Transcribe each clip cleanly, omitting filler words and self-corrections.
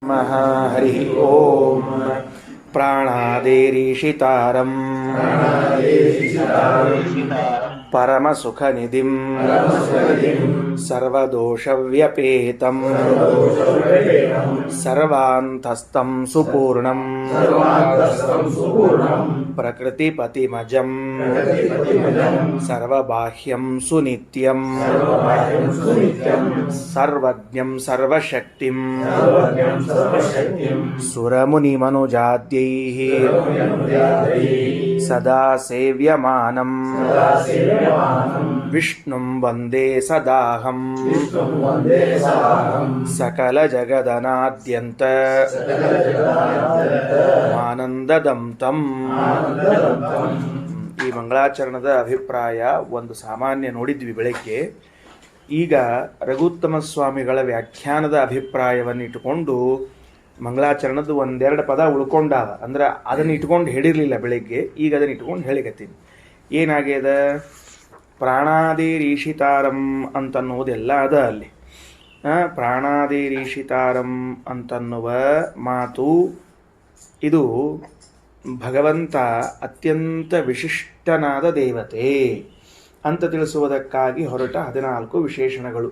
ಹರಿ ಓಂ ಪ್ರಾಣಾದೇರೀಶಿತಾರಂ ಪರಮಸುಖನಿಧಿಂ ಸರ್ವದೋಷವ್ಯಪೇತಂ ಸರ್ವಾಂತಸ್ಥಂ ಸುಪೂರ್ಣಂ ಪ್ರಕೃತಿಪತಿಮಜಂ ಸರ್ವಬಾಹ್ಯಂ ಸುನಿತ್ಯಂ ಸರ್ವಜ್ಞಂ ಸರ್ವಶಕ್ತಿಂ ಸುರಮುನಿಮನುಜಾದ್ಯೈಃ ಸದಾ ಸೇವ್ಯಮಾನಂ ವಿಷ್ಣುಂ ವಂದೇ ಸದಾಹಂ ಸಕಲ ಜಗದನಾದ್ಯಂತ ಆನಂದದಂ ತಂ. ಈ ಮಂಗಳಾಚರಣದ ಅಭಿಪ್ರಾಯ ಒಂದು ಸಾಮಾನ್ಯ ನೋಡಿದ್ವಿ ಬೆಳಗ್ಗೆ. ಈಗ ರಘುತ್ತಮ ಸ್ವಾಮಿಗಳ ವ್ಯಾಖ್ಯಾನದ ಅಭಿಪ್ರಾಯವನ್ನು ಇಟ್ಟುಕೊಂಡು ಮಂಗಳಾಚರಣದ ಒಂದೆರಡು ಪದ ಉಳ್ಕೊಂಡಾವ. ಅಂದ್ರೆ ಅದನ್ನು ಇಟ್ಕೊಂಡು ಹೇಳಿರಲಿಲ್ಲ ಬೆಳಿಗ್ಗೆ, ಈಗ ಅದನ್ನು ಇಟ್ಕೊಂಡು ಹೇಳಿಕತ್ತೀನಿ. ಏನಾಗ್ಯದ, ಪ್ರಾಣಾದೇರೀಶಿತಾರಂ ಅಂತನ್ನುವುದೆಲ್ಲ ಅದ ಅಲ್ಲಿ. ಪ್ರಾಣಾದೇರೀಶಿತಾರಂ ಅಂತನ್ನುವ ಮಾತು ಇದು ಭಗವಂತ ಅತ್ಯಂತ ವಿಶಿಷ್ಟನಾದ ದೇವತೆ ಅಂತ ತಿಳಿಸುವುದಕ್ಕಾಗಿ ಹೊರಟ 14 ವಿಶೇಷಣಗಳು.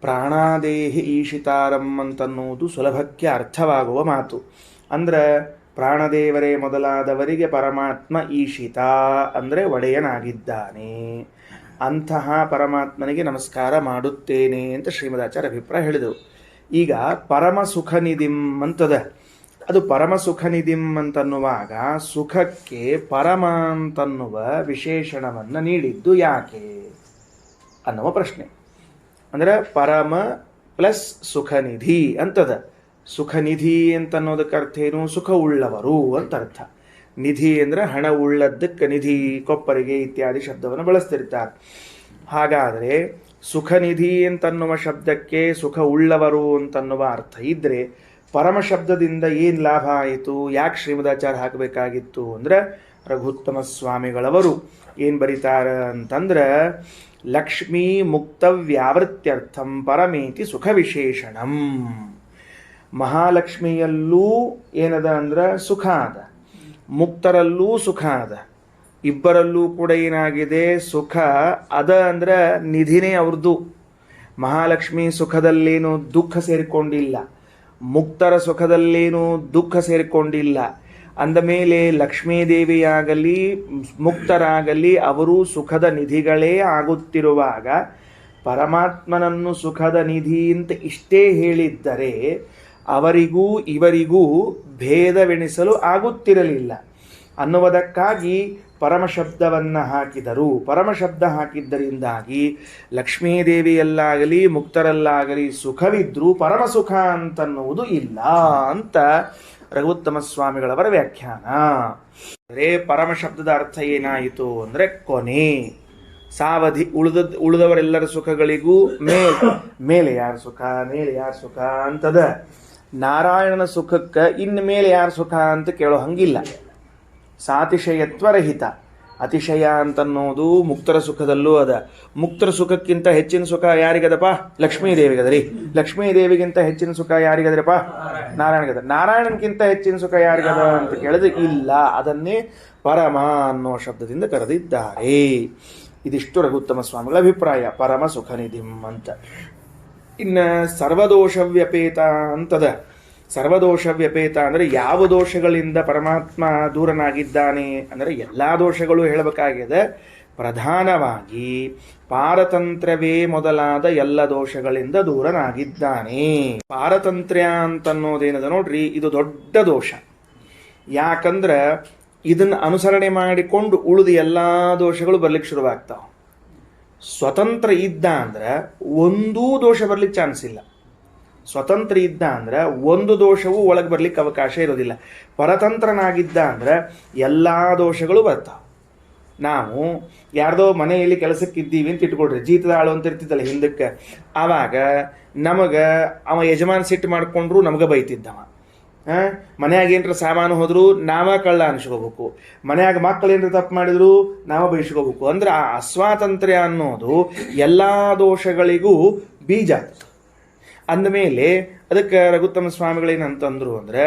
ಪ್ರಾಣಾದೇಹಿ ಈಶಿತಾರಂ ಅಂತನ್ನುವುದು ಸುಲಭಕ್ಕೆ ಅರ್ಥವಾಗುವ ಮಾತು. ಅಂದ್ರೆ ಪ್ರಾಣದೇವರೇ ಮೊದಲಾದವರಿಗೆ ಪರಮಾತ್ಮ ಈಶಿತ ಅಂದರೆ ಒಡೆಯನಾಗಿದ್ದಾನೆ. ಅಂತಹ ಪರಮಾತ್ಮನಿಗೆ ನಮಸ್ಕಾರ ಮಾಡುತ್ತೇನೆ ಅಂತ ಶ್ರೀಮದಾಚಾರ್ಯ ಅಭಿಪ್ರಾಯ ಹೇಳಿದರು. ಈಗ ಪರಮ ಸುಖನಿಧಿಂ ಅಂತದ. ಅದು ಪರಮ ಸುಖನಿಧಿಂ ಅಂತನ್ನುವಾಗ ಸುಖಕ್ಕೆ ಪರಮ ಅಂತನ್ನುವ ವಿಶೇಷಣವನ್ನು ನೀಡಿದ್ದು ಯಾಕೆ ಅನ್ನುವ ಪ್ರಶ್ನೆ. ಅಂದರೆ ಪರಮ ಪ್ಲಸ್ ಸುಖನಿಧಿ ಅಂತದ. ಸುಖನಿಧಿ ಅಂತನ್ನೋದಕ್ಕೆ ಅರ್ಥ ಏನು? ಸುಖ ಉಳ್ಳವರು ಅಂತ ಅರ್ಥ. ನಿಧಿ ಅಂದರೆ ಹಣ ಉಳ್ಳದ್ದಕ್ಕೆ ನಿಧಿ, ಕೊಪ್ಪರಿಗೆ ಇತ್ಯಾದಿ ಶಬ್ದವನ್ನು ಬಳಸ್ತಿರ್ತಾರೆ. ಹಾಗಾದರೆ ಸುಖನಿಧಿ ಅಂತನ್ನುವ ಶಬ್ದಕ್ಕೆ ಸುಖ ಉಳ್ಳವರು ಅಂತನ್ನುವ ಅರ್ಥ ಇದ್ದರೆ ಪರಮ ಶಬ್ದದಿಂದ ಏನು ಲಾಭ ಆಯಿತು? ಯಾಕೆ ಶ್ರೀಮದಾಚಾರ್ಯ ಹಾಕಬೇಕಾಗಿತ್ತು ಅಂದರೆ ರಘುತ್ತಮ ಸ್ವಾಮಿಗಳವರು ಏನು ಬರೀತಾರೆ ಅಂತಂದ್ರೆ, ಲಕ್ಷ್ಮೀ ಮುಕ್ತ ವ್ಯಾವೃತ್ಯರ್ಥಂ ಪರಮೇತಿ ಸುಖ ವಿಶೇಷಣಂ. ಮಹಾಲಕ್ಷ್ಮಿಯಲ್ಲೂ ಏನದ ಅಂದ್ರೆ ಸುಖ ಅದ, ಮುಕ್ತರಲ್ಲೂ ಸುಖ ಅದ. ಇಬ್ಬರಲ್ಲೂ ಕೂಡ ಏನಾಗಿದೆ? ಸುಖ ಅದ ಅಂದ್ರೆ ನಿಧಿನೇ ಅವ್ರದ್ದು. ಮಹಾಲಕ್ಷ್ಮಿ ಸುಖದಲ್ಲೇನು ದುಃಖ ಸೇರಿಕೊಂಡಿಲ್ಲ, ಮುಕ್ತರ ಸುಖದಲ್ಲೇನು ದುಃಖ ಸೇರಿಕೊಂಡಿಲ್ಲ. ಅಂದ ಮೇಲೆ ಲಕ್ಷ್ಮೀದೇವಿಯಾಗಲಿ ಮುಕ್ತರಾಗಲಿ ಅವರು ಸುಖದ ನಿಧಿಗಳೇ ಆಗುತ್ತಿರುವಾಗ ಪರಮಾತ್ಮನನ್ನು ಸುಖದ ನಿಧಿ ಅಂತ ಇಷ್ಟೇ ಹೇಳಿದ್ದರೆ ಅವರಿಗೂ ಇವರಿಗೂ ಭೇದವೆಣಿಸಲು ಆಗುತ್ತಿರಲಿಲ್ಲ ಅನ್ನುವುದಕ್ಕಾಗಿ ಪರಮಶಬ್ದವನ್ನು ಹಾಕಿದರು. ಪರಮಶಬ್ದ ಹಾಕಿದ್ದರಿಂದಾಗಿ ಲಕ್ಷ್ಮೀದೇವಿಯಲ್ಲಾಗಲಿ ಮುಕ್ತರಲ್ಲಾಗಲಿ ಸುಖವಿದ್ರೂ ಪರಮಸುಖ ಅಂತನ್ನುವುದು ಇಲ್ಲ ಅಂತ ರಘುತ್ತಮ ಸ್ವಾಮಿಗಳವರ ವ್ಯಾಖ್ಯಾನ. ಅಂದರೆ ಪರಮಶಬ್ದದ ಅರ್ಥ ಏನಾಯಿತು ಅಂದರೆ ಕೊನೆ, ಸಾವಧಿ. ಉಳಿದವರೆಲ್ಲರ ಸುಖಗಳಿಗೂ ಮೇಲೆ ಯಾರ ಸುಖ, ಮೇಲೆ ಯಾರ ಸುಖ ಅಂತದ. ನಾರಾಯಣನ ಸುಖಕ್ಕೆ ಇನ್ನು ಮೇಲೆ ಯಾರ ಸುಖ ಅಂತ ಕೇಳೋ ಹಂಗಿಲ್ಲ. ಸಾತಿಶಯತ್ವರಹಿತ. ಅತಿಶಯ ಅಂತನ್ನೋದು ಮುಕ್ತರ ಸುಖದಲ್ಲೂ ಅದ. ಮುಕ್ತರ ಸುಖಕ್ಕಿಂತ ಹೆಚ್ಚಿನ ಸುಖ ಯಾರಿಗದಪ್ಪ? ಲಕ್ಷ್ಮೀದೇವಿಗದರಿ. ಲಕ್ಷ್ಮೀದೇವಿಗಿಂತ ಹೆಚ್ಚಿನ ಸುಖ ಯಾರಿಗದ್ರಪ್ಪ? ನಾರಾಯಣಗದ. ನಾರಾಯಣನ್ಗಿಂತ ಹೆಚ್ಚಿನ ಸುಖ ಯಾರಿಗದ ಅಂತ ಕೇಳಿದ್ರೆ ಇಲ್ಲ. ಅದನ್ನೇ ಪರಮ ಅನ್ನೋ ಶಬ್ದದಿಂದ ಕರೆದಿದ್ದಾರೆ. ಇದಿಷ್ಟು ರಘುತ್ತಮ ಸ್ವಾಮಿಗಳ ಅಭಿಪ್ರಾಯ ಪರಮ ಸುಖನಿಧಿಂ ಅಂತ. ಇನ್ನು ಸರ್ವದೋಷವ್ಯಪೇತ ಅಂತದ. ಸರ್ವದೋಷವ್ಯಪೇತ ಅಂದರೆ ಯಾವ ದೋಷಗಳಿಂದ ಪರಮಾತ್ಮ ದೂರನಾಗಿದ್ದಾನೆ ಅಂದರೆ ಎಲ್ಲ ದೋಷಗಳು ಹೇಳಬೇಕಾಗಿದೆ. ಪ್ರಧಾನವಾಗಿ ಪಾರತಂತ್ರ್ಯವೇ ಮೊದಲಾದ ಎಲ್ಲ ದೋಷಗಳಿಂದ ದೂರನಾಗಿದ್ದಾನೆ. ಪಾರತಂತ್ರ್ಯ ಅಂತನ್ನೋದೇನದ ನೋಡ್ರಿ, ಇದು ದೊಡ್ಡ ದೋಷ. ಯಾಕಂದ್ರೆ ಇದನ್ನು ಅನುಸರಣೆ ಮಾಡಿಕೊಂಡು ಉಳಿದ ಎಲ್ಲ ದೋಷಗಳು ಬರ್ಲಿಕ್ಕೆ ಶುರುವಾಗ್ತಾವ. ಸ್ವತಂತ್ರ ಇದ್ದ ಅಂದ್ರೆ ಒಂದೂ ದೋಷ ಬರ್ಲಿಕ್ಕೆ ಚಾನ್ಸ್ ಇಲ್ಲ. ಸ್ವತಂತ್ರ ಇದ್ದ ಅಂದ್ರೆ ಒಂದು ದೋಷವೂ ಒಳಗೆ ಬರ್ಲಿಕ್ಕೆ ಅವಕಾಶ ಇರೋದಿಲ್ಲ. ಪರತಂತ್ರನಾಗಿದ್ದ ಅಂದ್ರೆ ಎಲ್ಲ ದೋಷಗಳು ಬರ್ತಾವೆ. ನಾವು ಯಾರ್ದೋ ಮನೆಯಲ್ಲಿ ಕೆಲಸಕ್ಕಿದ್ದೀವಿ ಅಂತ ಇಟ್ಕೊಳ್ರಿ, ಜೀತದ ಆಳು ಅಂತ ಇರ್ತಿದ್ದಲ್ಲ ಹಿಂದಕ್ಕೆ, ಆವಾಗ ನಮಗೆ ಅವ ಯಜಮಾನ್ ಸಿಟ್ಟು ಮಾಡಿಕೊಂಡ್ರು ನಮಗೆ ಬೈತಿದ್ದವ. ಮನ್ಯಾಗ ಏನರ ಸಾಮಾನು ಹೋದ್ರು ನಾವ ಕಳ್ಳ ಅನ್ಸ್ಕೋಬೇಕು, ಮನ್ಯಾಗ ಮಕ್ಕಳು ಏನರ ತಪ್ಪು ಮಾಡಿದ್ರು ನಾವ ಬಯಸ್ಕೋಬೇಕು. ಅಂದ್ರೆ ಆ ಅಸ್ವಾತಂತ್ರ್ಯ ಅನ್ನೋದು ಎಲ್ಲ ದೋಷಗಳಿಗೂ ಬೀಜ. ಅಂದಮೇಲೆ ಅದಕ್ಕೆ ರಘುತ್ತಮ ಸ್ವಾಮಿಗಳೇನಂತಂದ್ರು ಅಂದರೆ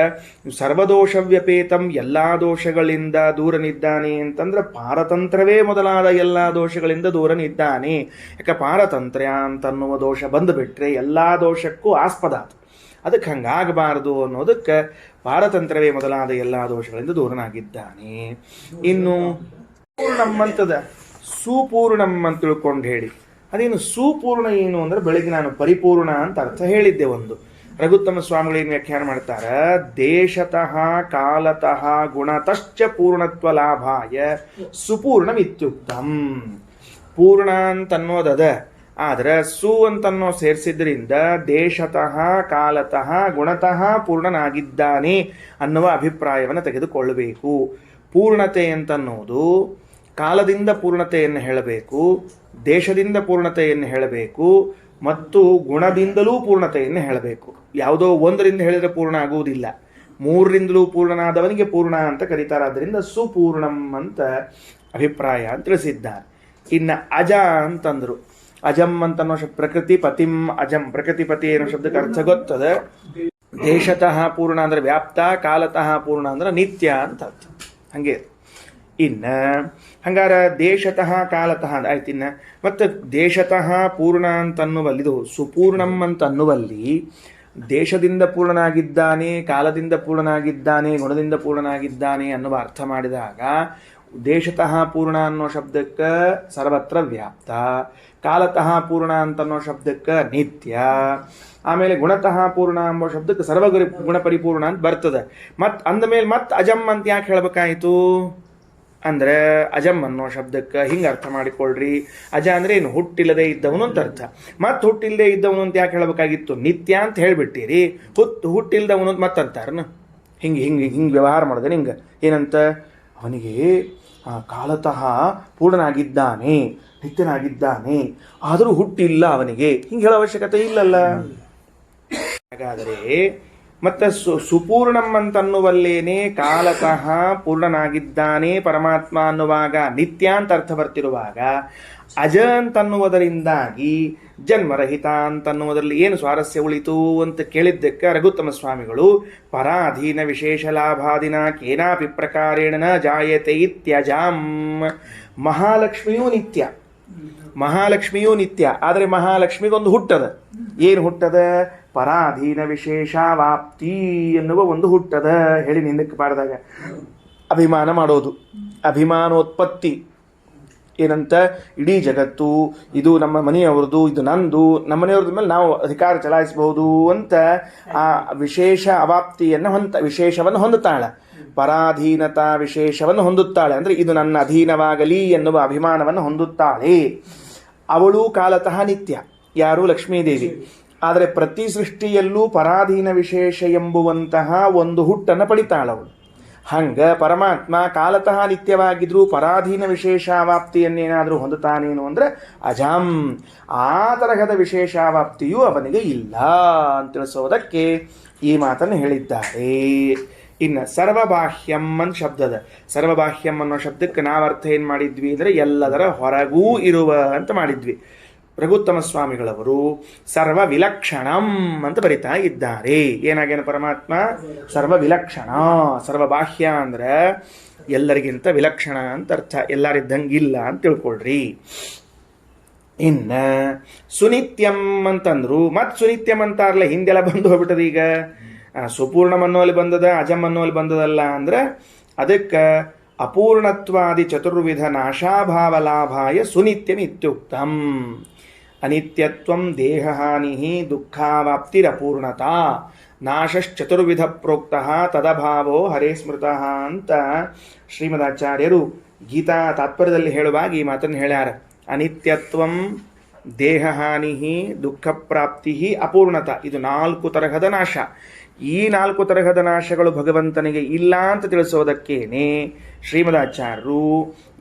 ಸರ್ವದೋಷವ್ಯಪೇತಂ ಎಲ್ಲ ದೋಷಗಳಿಂದ ದೂರನಿದ್ದಾನೆ ಅಂತಂದ್ರೆ ಪಾರತಂತ್ರವೇ ಮೊದಲಾದ ಎಲ್ಲ ದೋಷಗಳಿಂದ ದೂರನಿದ್ದಾನೆ. ಯಾಕೆ ಪಾರತಂತ್ರ್ಯ ಅಂತನ್ನುವ ದೋಷ ಬಂದುಬಿಟ್ರೆ ಎಲ್ಲ ದೋಷಕ್ಕೂ ಆಸ್ಪದ. ಅದಕ್ಕೆ ಹಂಗಾಗಬಾರದು ಅನ್ನೋದಕ್ಕೆ ಪಾರತಂತ್ರವೇ ಮೊದಲಾದ ಎಲ್ಲ ದೋಷಗಳಿಂದ ದೂರನಾಗಿದ್ದಾನೆ. ಇನ್ನು ಪೂರ್ಣಮ್ಮಂತದ ಸುಪೂರ್ಣಂ ಅಂತ ತಿಳ್ಕೊಂಡು ಹೇಳಿ. ಅದೇನು ಸುಪೂರ್ಣ ಏನು ಅಂದ್ರೆ ಬೆಳಗ್ಗೆ ನಾನು ಪರಿಪೂರ್ಣ ಅಂತ ಅರ್ಥ ಹೇಳಿದ್ದೆ. ಒಂದು ರಘುತ್ತಮ ಸ್ವಾಮಿಗಳು ಏನು ವ್ಯಾಖ್ಯಾನ ಮಾಡ್ತಾರ, ದೇಶತಃ ಕಾಲತಃ ಗುಣತಶ್ಚ ಪೂರ್ಣತ್ವ ಲಾಭಾಯ ಸುಪೂರ್ಣಮಿತ್ಯುಕ್ತಂ. ಪೂರ್ಣ ಅಂತನ್ನೋದದ, ಆದ್ರೆ ಸು ಅಂತನ್ನೋ ಸೇರಿಸಿದ್ರಿಂದ ದೇಶತಃ ಕಾಲತಃ ಗುಣತಃ ಪೂರ್ಣನಾಗಿದ್ದಾನೆ ಅನ್ನುವ ಅಭಿಪ್ರಾಯವನ್ನು ತೆಗೆದುಕೊಳ್ಳಬೇಕು. ಪೂರ್ಣತೆ ಅಂತನ್ನೋದು ಕಾಲದಿಂದ ಪೂರ್ಣತೆಯನ್ನು ಹೇಳಬೇಕು, ದೇಶದಿಂದ ಪೂರ್ಣತೆಯನ್ನು ಹೇಳಬೇಕು, ಮತ್ತು ಗುಣದಿಂದಲೂ ಪೂರ್ಣತೆಯನ್ನು ಹೇಳಬೇಕು. ಯಾವುದೋ ಒಂದರಿಂದ ಹೇಳಿದರೆ ಪೂರ್ಣ ಆಗುವುದಿಲ್ಲ, ಮೂರರಿಂದಲೂ ಪೂರ್ಣನಾದವನಿಗೆ ಪೂರ್ಣ ಅಂತ ಕರೀತಾರೆ. ಆದ್ದರಿಂದ ಸುಪೂರ್ಣಂ ಅಂತ ಅಭಿಪ್ರಾಯ ಅಂತ ತಿಳಿಸಿದ್ದಾರೆ. ಇನ್ನು ಅಜ ಅಂತಂದ್ರು. ಅಜಂ ಅಂತನ್ನೋ ಪ್ರಕೃತಿ ಪತಿಂ ಅಜಂ, ಪ್ರಕೃತಿ ಪತಿ ಅನ್ನೋ ಶಬ್ದಕ್ಕೆ ಅರ್ಥ ಗೊತ್ತದೆ. ದೇಶತಃ ಪೂರ್ಣ ಅಂದ್ರೆ ವ್ಯಾಪ್ತ, ಕಾಲತಃ ಪೂರ್ಣ ಅಂದ್ರೆ ನಿತ್ಯ ಅಂತ ಅರ್ಥ. ಹಂಗೆ ಇನ್ನು ಹಂಗಾರ ದೇಶತಃ ಕಾಲತಃ ಆಯ್ತು. ಇನ್ನು ಮತ್ತು ದೇಶತಃ ಪೂರ್ಣ ಅಂತನ್ನುವಲ್ಲಿ, ಇದು ಸುಪೂರ್ಣಂ ಅಂತ ಅನ್ನುವಲ್ಲಿ ದೇಶದಿಂದ ಪೂರ್ಣನಾಗಿದ್ದಾನೆ, ಕಾಲದಿಂದ ಪೂರ್ಣನಾಗಿದ್ದಾನೆ, ಗುಣದಿಂದ ಪೂರ್ಣನಾಗಿದ್ದಾನೆ ಅನ್ನುವ ಅರ್ಥ ಮಾಡಿದಾಗ ದೇಶತಃ ಪೂರ್ಣ ಅನ್ನೋ ಶಬ್ದಕ್ಕೆ ಸರ್ವತ್ರ ವ್ಯಾಪ್ತ, ಕಾಲತಃ ಪೂರ್ಣ ಅಂತನ್ನೋ ಶಬ್ದಕ್ಕೆ ನಿತ್ಯ, ಆಮೇಲೆ ಗುಣತಃ ಪೂರ್ಣ ಎಂಬ ಶಬ್ದಕ್ಕೆ ಸರ್ವ ಗುಣ ಪರಿಪೂರ್ಣ ಅಂತ ಬರ್ತದೆ. ಮತ್ತು ಅಂದಮೇಲೆ ಮತ್ತೆ ಅಜಂ ಅಂತ ಯಾಕೆ ಹೇಳ್ಬೇಕಾಯಿತು ಅಂದ್ರೆ ಅಜಂ ಅನ್ನೋ ಶಬ್ದಕ್ಕೆ ಹಿಂಗೆ ಅರ್ಥ ಮಾಡಿಕೊಳ್ಳ್ರಿ. ಅಜ ಅಂದ್ರೆ ಏನು, ಹುಟ್ಟಿಲ್ಲದೆ ಇದ್ದವನು ಅಂತ ಅರ್ಥ. ಮತ್ತೆ ಹುಟ್ಟಿಲ್ಲದೆ ಇದ್ದವನು ಅಂತ ಯಾಕೆ ಹೇಳಬೇಕಾಗಿತ್ತು, ನಿತ್ಯ ಅಂತ ಹೇಳಿಬಿಟ್ಟಿರಿ. ಹುಟ್ಟಿಲ್ದವನು ಅಂತ ಮತ್ತಂತಾರನ. ಹಿಂಗೆ ಹಿಂಗೆ ಹಿಂಗೆ ವ್ಯವಹಾರ ಮಾಡಿದೆ. ಹಿಂಗೆ ಏನಂತ, ಅವನಿಗೆ ಕಾಲತಃ ಪೂರ್ಣನಾಗಿದ್ದಾನೆ, ನಿತ್ಯನಾಗಿದ್ದಾನೆ, ಆದರೂ ಹುಟ್ಟಿಲ್ಲ ಅವನಿಗೆ, ಹಿಂಗೆ ಹೇಳೋ ಅವಶ್ಯಕತೆ ಇಲ್ಲಲ್ಲ. ಹಾಗಾದರೆ ಮತ್ತೆ ಸುಪೂರ್ಣಂ ಅಂತನ್ನುವಲ್ಲೇನೆ ಕಾಲತಃ ಪೂರ್ಣನಾಗಿದ್ದಾನೆ ಪರಮಾತ್ಮ ಅನ್ನುವಾಗ ನಿತ್ಯ ಅಂತ ಅರ್ಥ ಬರ್ತಿರುವಾಗ ಅಜ ಅಂತನ್ನುವುದರಿಂದಾಗಿ ಜನ್ಮರಹಿತ ಅಂತನ್ನುವುದರಲ್ಲಿ ಏನು ಸ್ವಾರಸ್ಯ ಉಳಿತು ಅಂತ ಕೇಳಿದ್ದಕ್ಕೆ ರಘುತ್ತಮ ಸ್ವಾಮಿಗಳು ಪರಾಧೀನ ವಿಶೇಷ ಲಾಭಾದಿನ ಕೇನಾಪಿ ಪ್ರಕಾರೇಣ ನ ಜಾಯತೆ ಇತ್ಯಜಾಂ. ಮಹಾಲಕ್ಷ್ಮಿಯೂ ನಿತ್ಯ, ಮಹಾಲಕ್ಷ್ಮಿಯೂ ನಿತ್ಯ, ಆದರೆ ಮಹಾಲಕ್ಷ್ಮಿಗೊಂದು ಹುಟ್ಟದ. ಏನು ಹುಟ್ಟದ, ಪರಾಧೀನ ವಿಶೇಷಾವಾಪ್ತಿ ಎನ್ನುವ ಒಂದು ಹುಟ್ಟದ. ಹೇಳಿ ನಿಂದಕ್ಕೆ ಮಾಡಿದಾಗ ಅಭಿಮಾನ ಮಾಡೋದು, ಅಭಿಮಾನೋತ್ಪತ್ತಿ. ಏನಂತ, ಇಡೀ ಜಗತ್ತು ಇದು ನಮ್ಮ ಮನೆಯವ್ರದ್ದು, ಇದು ನಂದು, ನಮ್ಮ ಮನೆಯವ್ರದ ಮೇಲೆ ನಾವು ಅಧಿಕಾರ ಚಲಾಯಿಸಬಹುದು ಅಂತ ಆ ವಿಶೇಷ ಅವಾಪ್ತಿಯನ್ನು ವಿಶೇಷವನ್ನು ಹೊಂದುತ್ತಾಳೆ. ಪರಾಧೀನತಾ ವಿಶೇಷವನ್ನು ಹೊಂದುತ್ತಾಳೆ ಅಂದರೆ ಇದು ನನ್ನ ಅಧೀನವಾಗಲಿ ಎನ್ನುವ ಅಭಿಮಾನವನ್ನು ಹೊಂದುತ್ತಾಳೆ. ಅವಳು ಕಾಲತಃ ನಿತ್ಯ, ಯಾರು, ಲಕ್ಷ್ಮೀದೇವಿ. ಆದರೆ ಪ್ರತಿ ಸೃಷ್ಟಿಯಲ್ಲೂ ಪರಾಧೀನ ವಿಶೇಷ ಎಂಬುವಂತಹ ಒಂದು ಹುಟ್ಟನ್ನು ಪಡಿತಾಳವಳು. ಹಂಗ ಪರಮಾತ್ಮ ಕಾಲತಃ ನಿತ್ಯವಾಗಿದ್ರೂ ಪರಾಧೀನ ವಿಶೇಷಾವಾಪ್ತಿಯನ್ನೇನಾದರೂ ಹೊಂದುತ್ತಾನೇನು ಅಂದರೆ ಅಜಾಂ, ಆ ತರಹದ ವಿಶೇಷಾವಾಪ್ತಿಯೂ ಅವನಿಗೆ ಇಲ್ಲ ಅಂತ ತಿಳಿಸೋದಕ್ಕೆ ಈ ಮಾತನ್ನು ಹೇಳಿದ್ದಾರೆ. ಇನ್ನು ಸರ್ವಬಾಹ್ಯಂ ಅಂತ ಶಬ್ದದ. ಸರ್ವಬಾಹ್ಯಂ ಅನ್ನೋ ಶಬ್ದಕ್ಕೆ ನಾವು ಅರ್ಥ ಏನು ಮಾಡಿದ್ವಿ ಅಂದರೆ ಎಲ್ಲದರ ಹೊರಗೂ ಇರುವ ಅಂತ ಮಾಡಿದ್ವಿ. ರಘುತ್ತಮ ಸ್ವಾಮಿಗಳವರು ಸರ್ವ ವಿಲಕ್ಷಣಂ ಅಂತ ಬರಿತಾ ಇದ್ದಾರೆ. ಏನಾಗೇನು ಪರಮಾತ್ಮ ಸರ್ವ ವಿಲಕ್ಷಣ, ಸರ್ವಬಾಹ್ಯ ಅಂದ್ರೆ ಎಲ್ಲರಿಗಿಂತ ವಿಲಕ್ಷಣ ಅಂತ ಅರ್ಥ, ಎಲ್ಲರಿದ್ದಂಗಿಲ್ಲ ಅಂತ ತಿಳ್ಕೊಳ್ರಿ. ಇನ್ನ ಸುನಿತ್ಯಂ ಅಂತಂದ್ರು, ಮತ್ ಸುನಿತ್ಯಂ ಅಂತಾರಲ್ಲ, ಹಿಂದೆಲ್ಲ ಬಂದು ಹೋಗ್ಬಿಟ್ಟದ. ಈಗ ಸುಪೂರ್ಣಂ ಅನ್ನೋಲ್ಲಿ ಬಂದದ, ಅಜಂ ಅನ್ನೋಲ್ಲಿ ಬಂದದಲ್ಲ ಅಂದ್ರೆ ಅದಕ್ಕೆ ಅಪೂರ್ಣತ್ವಾದಿ ಚತುರ್ವಿಧ ನಾಶಾಭಾವ ಲಾಭಾಯ ಸುನಿತ್ಯಂ ಇತ್ಯುಕ್ತಂ. ಅನಿತ್ಯತ್ವಂ ದೇಹಹಾನಿ ದುಃಖಾವಾಪ್ತಿರಪೂರ್ಣತಾ ನಾಶಶ್ಚತುರ್ವಿಧ ಪ್ರೋಕ್ತಃ ತದಭಾವೋ ಹರೇ ಸ್ಮೃತಃ ಅಂತ ಶ್ರೀಮದಾಚಾರ್ಯರು ಗೀತಾ ತಾತ್ಪರ್ಯದಲ್ಲಿ ಹೇಳುವಾಗ ಈ ಮಾತನ್ನು ಹೇಳ್ಯಾರ. ಅನಿತ್ಯತ್ವಂ ದೇಹಹಾನಿ ದುಃಖ ಪ್ರಾಪ್ತಿ ಅಪೂರ್ಣತ, ಇದು 4 ತರಹದ ನಾಶ. ಈ 4 ತರಹದ ನಾಶಗಳು ಭಗವಂತನಿಗೆ ಇಲ್ಲ ಅಂತ ತಿಳಿಸೋದಕ್ಕೇನೆ ಶ್ರೀಮದಾಚಾರ್ಯರು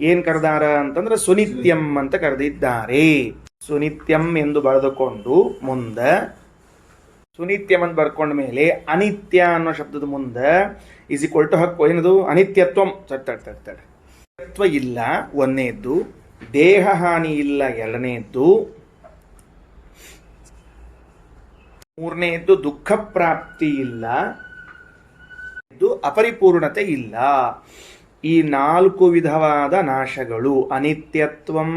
ಏನು ಕರೆದಾರ ಅಂತಂದ್ರೆ ಸುನಿತ್ಯಂ ಅಂತ ಕರೆದಿದ್ದಾರೆ. ಸುನಿತ್ಯಂ ಎಂದು ಬರೆದುಕೊಂಡು ಮುಂದೆ ಸುನಿತ್ಯಂ ಅಂತ ಬರ್ಕೊಂಡ ಮೇಲೆ ಅನಿತ್ಯ ಅನ್ನೋ ಶಬ್ದದ ಮುಂದೆ = ಹಕ್ಕು ಏನದು, ಅನಿತ್ಯತ್ವಂ. ಅನಿತ್ಯತ್ವ ಇಲ್ಲ ಒಂದನೇದ್ದು, ದೇಹ ಹಾನಿ ಇಲ್ಲ ಎರಡನೇದ್ದು, ಮೂರನೆಯದ್ದು ದುಃಖ ಪ್ರಾಪ್ತಿ ಇಲ್ಲ, ಅಪರಿಪೂರ್ಣತೆ ಇಲ್ಲ. ಈ 4 ವಿಧವಾದ ನಾಶಗಳು ಅನಿತ್ಯತ್ವಂ,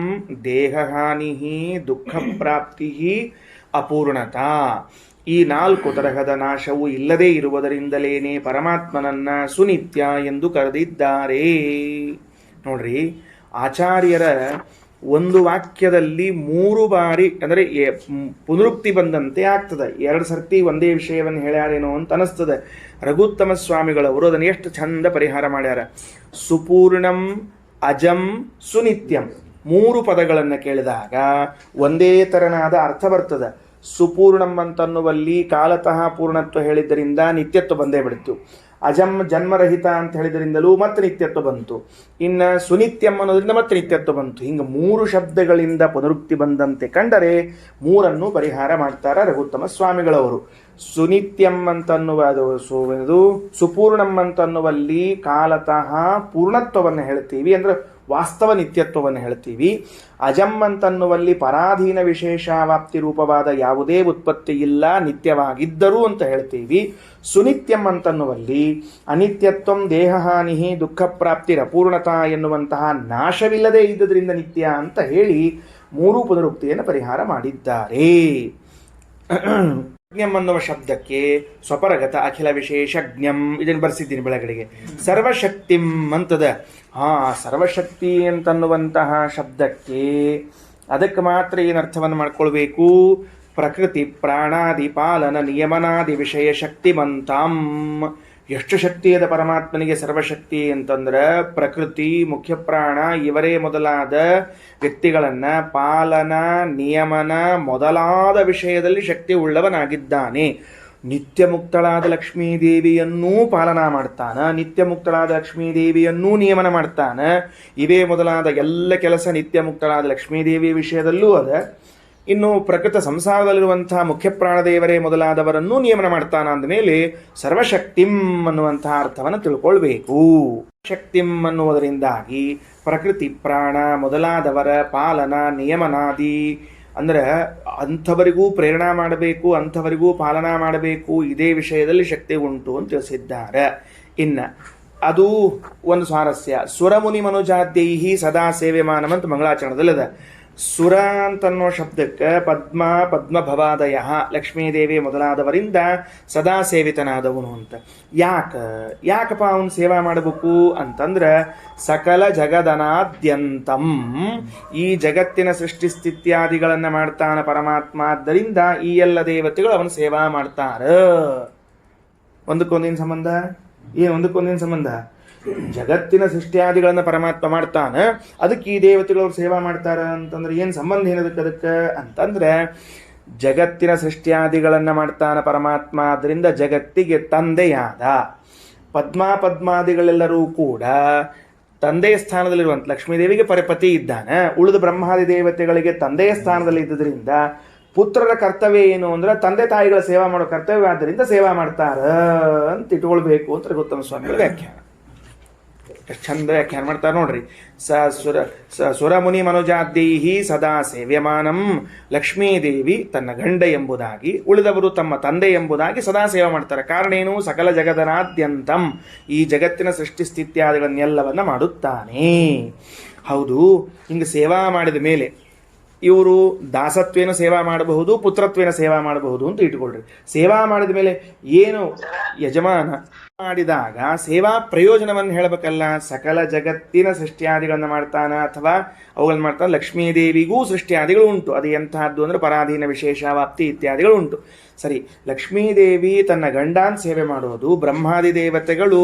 ದೇಹಹಾನಿ, ದುಃಖ ಪ್ರಾಪ್ತಿ, ಅಪೂರ್ಣತಾ. ಈ 4 ತರಹದ ನಾಶವು ಇಲ್ಲದೇ ಇರುವುದರಿಂದಲೇನೆ ಪರಮಾತ್ಮನನ್ನ ಸುನಿತ್ಯ ಎಂದು ಕರೆದಿದ್ದಾರೆ. ನೋಡ್ರಿ, ಆಚಾರ್ಯರ ಒಂದು ವಾಕ್ಯದಲ್ಲಿ 3 ಬಾರಿ ಅಂದರೆ ಪುನರುಕ್ತಿ ಬಂದಂತೆ ಆಗ್ತದೆ. 2 ಸರ್ತಿ ಒಂದೇ ವಿಷಯವನ್ನು ಹೇಳ್ಯಾರೇನೋ ಅಂತ ಅನಿಸ್ತದೆ. ರಘುತ್ತಮ ಸ್ವಾಮಿಗಳವರು ಅದನ್ನು ಎಷ್ಟು ಚಂದ ಪರಿಹಾರ ಮಾಡ್ಯಾರ. ಸುಪೂರ್ಣಂ, ಅಜಂ, ಸುನಿತ್ಯಂ 3 ಪದಗಳನ್ನು ಕೇಳಿದಾಗ ಒಂದೇ ತರನಾದ ಅರ್ಥ ಬರ್ತದೆ. ಸುಪೂರ್ಣಂ ಅಂತನ್ನುವಲ್ಲಿ ಕಾಲತಃ ಪೂರ್ಣತ್ವ ಹೇಳಿದ್ದರಿಂದ ನಿತ್ಯತ್ವ ಬಂದೇ ಬಿಡ್ತು. ಅಜಂ ಜನ್ಮರಹಿತ ಅಂತ ಹೇಳಿದ್ರಿಂದಲೂ ಮತ್ತೆ ನಿತ್ಯತ್ವ ಬಂತು. ಇನ್ನು ಸುನಿತ್ಯಂ ಅನ್ನೋದ್ರಿಂದ ಮತ್ತೆ ನಿತ್ಯತ್ವ ಬಂತು. ಹಿಂಗೆ 3 ಶಬ್ದಗಳಿಂದ ಪುನರುಕ್ತಿ ಬಂದಂತೆ ಕಂಡರೆ 3 ಪರಿಹಾರ ಮಾಡ್ತಾರ ರಘುತ್ತಮ ಸ್ವಾಮಿಗಳವರು. ಸುನಿತ್ಯಂ ಅಂತನ್ನುವುದು ಸುಪೂರ್ಣಂ ಅಂತನ್ನುವಲ್ಲಿ ಕಾಲತಃ ಪೂರ್ಣತ್ವವನ್ನು ಹೇಳ್ತೀವಿ, ಅಂದ್ರೆ ವಾಸ್ತವ ನಿತ್ಯತ್ವವನ್ನು ಹೇಳ್ತೀವಿ. ಅಜಂ ಅಂತನ್ನುವಲ್ಲಿ ಪರಾಧೀನ ವಿಶೇಷಾವಾಪ್ತಿ ರೂಪವಾದ ಯಾವುದೇ ಉತ್ಪತ್ತಿ ಇಲ್ಲ, ನಿತ್ಯವಾಗಿದ್ದರೂ ಅಂತ ಹೇಳ್ತೀವಿ. ಸುನಿತ್ಯಂ ಅಂತನ್ನುವಲ್ಲಿ ಅನಿತ್ಯತ್ವಂ, ದೇಹಹಾನಿ, ದುಃಖ ಪ್ರಾಪ್ತಿ, ಅಪೂರ್ಣತಾ ಎನ್ನುವಂತಹ ನಾಶವಿಲ್ಲದೆ ಇದ್ದುದರಿಂದ ನಿತ್ಯ ಅಂತ ಹೇಳಿ 3 ಪುನರುಕ್ತಿಯನ್ನು ಪರಿಹಾರ ಮಾಡಿದ್ದಾರೆ. ಜ್ಞಂ ಅನ್ನುವ ಶಬ್ದಕ್ಕೆ ಸ್ವಪರಗತ ಅಖಿಲ ವಿಶೇಷಜ್ಞಂ ಇದನ್ನು ಬರ್ಸಿದ್ದೀನಿ ಬೆಳಗಡೆಗೆ. ಸರ್ವಶಕ್ತಿಂ ಅಂತದ. ಸರ್ವಶಕ್ತಿ ಅಂತನ್ನುವಂತಹ ಶಬ್ದಕ್ಕೆ ಅದಕ್ಕೆ ಮಾತ್ರ ಏನು ಅರ್ಥವನ್ನು ಮಾಡ್ಕೊಳ್ಬೇಕು? ಪ್ರಕೃತಿ ಪ್ರಾಣಾದಿ ಪಾಲನ ನಿಯಮನಾದಿ ವಿಷಯ ಶಕ್ತಿಮಂತಂ. ಎಷ್ಟು ಶಕ್ತಿ ಅದ ಪರಮಾತ್ಮನಿಗೆ ಸರ್ವಶಕ್ತಿ ಅಂತಂದ್ರೆ ಪ್ರಕೃತಿ, ಮುಖ್ಯ ಪ್ರಾಣ ಇವರೇ ಮೊದಲಾದ ವ್ಯಕ್ತಿಗಳನ್ನ ಪಾಲನ, ನಿಯಮನ ಮೊದಲಾದ ವಿಷಯದಲ್ಲಿ ಶಕ್ತಿ ಉಳ್ಳವನಾಗಿದ್ದಾನೆ. ನಿತ್ಯ ಮುಕ್ತಳಾದ ಲಕ್ಷ್ಮೀದೇವಿಯನ್ನೂ ಪಾಲನಾ ಮಾಡ್ತಾನ, ನಿತ್ಯ ಮುಕ್ತಳಾದ ಲಕ್ಷ್ಮೀದೇವಿಯನ್ನೂ ನಿಯಮನ ಮಾಡ್ತಾನ. ಇವೇ ಮೊದಲಾದ ಎಲ್ಲ ಕೆಲಸ ನಿತ್ಯ ಮುಕ್ತಳಾದ ಲಕ್ಷ್ಮೀದೇವಿಯ ವಿಷಯದಲ್ಲೂ ಅದ. ಇನ್ನು ಪ್ರಕೃತ ಸಂಸಾರದಲ್ಲಿರುವಂತಹ ಮುಖ್ಯ ಪ್ರಾಣದೇವರೇ ಮೊದಲಾದವರನ್ನೂ ನಿಯಮನ ಮಾಡ್ತಾನ ಅಂದಮೇಲೆ ಸರ್ವಶಕ್ತಿಂ ಅನ್ನುವಂತಹ ಅರ್ಥವನ್ನು ತಿಳ್ಕೊಳ್ಬೇಕು. ಶಕ್ತಿಂ ಅನ್ನುವುದರಿಂದಾಗಿ ಪ್ರಕೃತಿ ಪ್ರಾಣ ಮೊದಲಾದವರ ಪಾಲನ ನಿಯಮನಾದಿ ಅಂದ್ರೆ ಅಂಥವರಿಗೂ ಪ್ರೇರಣಾ ಮಾಡಬೇಕು, ಅಂಥವರಿಗೂ ಪಾಲನಾ ಮಾಡಬೇಕು, ಇದೇ ವಿಷಯದಲ್ಲಿ ಶಕ್ತಿ ಉಂಟು ಅಂತ ತಿಳಿಸಿದ್ದಾರೆ. ಇನ್ನು ಅದು ಒಂದು ಸ್ವಾರಸ್ಯ. ಸುರಮುನಿ ಮನುಜಾದ್ಯೈಹಿ ಸದಾ ಸೇವ್ಯಮಾನಮಂತ ಮಂಗಳಾಚರಣದಲ್ಲದ. ಸುರ ಅಂತನ್ನೋ ಶಬ್ದಕ್ಕೆ ಪದ್ಮ, ಪದ್ಮಭವಾದಯ, ಲಕ್ಷ್ಮೀದೇವಿ ಮೊದಲಾದವರಿಂದ ಸದಾ ಸೇವಿತನಾದವನು ಅಂತ. ಯಾಕಪ್ಪ ಅವನು ಸೇವಾ ಮಾಡಬೇಕು ಅಂತಂದ್ರೆ ಸಕಲ ಜಗದನಾದ್ಯಂತಂ, ಈ ಜಗತ್ತಿನ ಸೃಷ್ಟಿ ಸ್ಥಿತ್ಯಾದಿಗಳನ್ನು ಮಾಡ್ತಾನ ಪರಮಾತ್ಮ. ಆದ್ದರಿಂದ ಈ ಎಲ್ಲ ದೇವತೆಗಳು ಅವನು ಸೇವಾ ಮಾಡ್ತಾರ. ಒಂದಕ್ಕೊಂದೇನು ಸಂಬಂಧ? ಒಂದಕ್ಕೊಂದೇನು ಸಂಬಂಧ? ಜಗತ್ತಿನ ಸೃಷ್ಟಿಯಾದಿಗಳನ್ನ ಪರಮಾತ್ಮ ಮಾಡ್ತಾನ, ಅದಕ್ಕೆ ಈ ದೇವತೆಗಳು ಸೇವಾ ಮಾಡ್ತಾರ ಅಂತಂದ್ರೆ ಏನು ಸಂಬಂಧ ಏನದಕ್ಕೆ ಅಂತಂದ್ರೆ ಜಗತ್ತಿನ ಸೃಷ್ಟಿಯಾದಿಗಳನ್ನ ಮಾಡ್ತಾನ ಪರಮಾತ್ಮ, ಅದರಿಂದ ಜಗತ್ತಿಗೆ ತಂದೆಯಾದ. ಪದ್ಮಾದಿಗಳೆಲ್ಲರೂ ಕೂಡ ತಂದೆಯ ಸ್ಥಾನದಲ್ಲಿರುವಂಥ ಲಕ್ಷ್ಮೀದೇವಿಗೆ ಪತಿ ಇದ್ದಾನೆ. ಉಳಿದ ಬ್ರಹ್ಮಾದಿ ದೇವತೆಗಳಿಗೆ ತಂದೆಯ ಸ್ಥಾನದಲ್ಲಿ ಇದ್ದುದರಿಂದ ಪುತ್ರರ ಕರ್ತವ್ಯ ಏನು ಅಂದ್ರೆ ತಂದೆ ತಾಯಿಗಳ ಸೇವಾ ಮಾಡೋ ಕರ್ತವ್ಯ, ಆದ್ದರಿಂದ ಸೇವಾ ಮಾಡ್ತಾರ ಅಂತ ಇಟ್ಕೊಳ್ಬೇಕು ಅಂತ ಗೌತಮ ಸ್ವಾಮಿಗಳ ವ್ಯಾಖ್ಯಾನ. ಎಷ್ಟು ಚಂದ ವ್ಯಾಖ್ಯಾನ ಮಾಡ್ತಾರೆ ನೋಡ್ರಿ. ಸುರಮುನಿ ಮನುಜಾದ್ಯೈಹಿ ಸದಾ ಸೇವ್ಯಮಾನಂ. ಲಕ್ಷ್ಮೀದೇವಿ ತನ್ನ ಗಂಡ ಎಂಬುದಾಗಿ, ಉಳಿದವರು ತಮ್ಮ ತಂದೆ ಎಂಬುದಾಗಿ ಸದಾ ಸೇವೆ ಮಾಡ್ತಾರೆ. ಕಾರಣ ಏನು? ಸಕಲ ಜಗದನಾದ್ಯಂತಂ, ಈ ಜಗತ್ತಿನ ಸೃಷ್ಟಿ ಸ್ಥಿತ್ಯಾದಿಗಳನ್ನೆಲ್ಲವನ್ನ ಮಾಡುತ್ತಾನೆ. ಹೌದು, ಹಿಂಗೆ ಸೇವಾ ಮಾಡಿದ ಮೇಲೆ ಇವರು ದಾಸತ್ವೇನ ಸೇವಾ ಮಾಡಬಹುದು, ಪುತ್ರತ್ವೇನ ಸೇವಾ ಮಾಡಬಹುದು ಅಂತ ಇಟ್ಕೊಳ್ರಿ. ಸೇವಾ ಮಾಡಿದ ಮೇಲೆ ಏನು ಯಜಮಾನ ಮಾಡಿದಾಗ ಸೇವಾ ಪ್ರಯೋಜನವನ್ನು ಹೇಳಬೇಕಲ್ಲ. ಸಕಲ ಜಗತ್ತಿನ ಸೃಷ್ಟಿಯಾದಿಗಳನ್ನು ಮಾಡ್ತಾನ ಅಥವಾ ಅವುಗಳನ್ನು ಮಾಡ್ತಾನೆ. ಲಕ್ಷ್ಮೀದೇವಿಗೂ ಸೃಷ್ಟಿಯಾದಿಗಳು ಉಂಟು. ಅದು ಎಂತಹದ್ದು ಅಂದರೆ ಪರಾಧೀನ ವಿಶೇಷವಾಪ್ತಿ ಇತ್ಯಾದಿಗಳು ಉಂಟು. ಸರಿ, ಲಕ್ಷ್ಮೀದೇವಿ ತನ್ನ ಗಂಡಾನ್ ಸೇವೆ ಮಾಡೋದು, ಬ್ರಹ್ಮಾದಿ ದೇವತೆಗಳು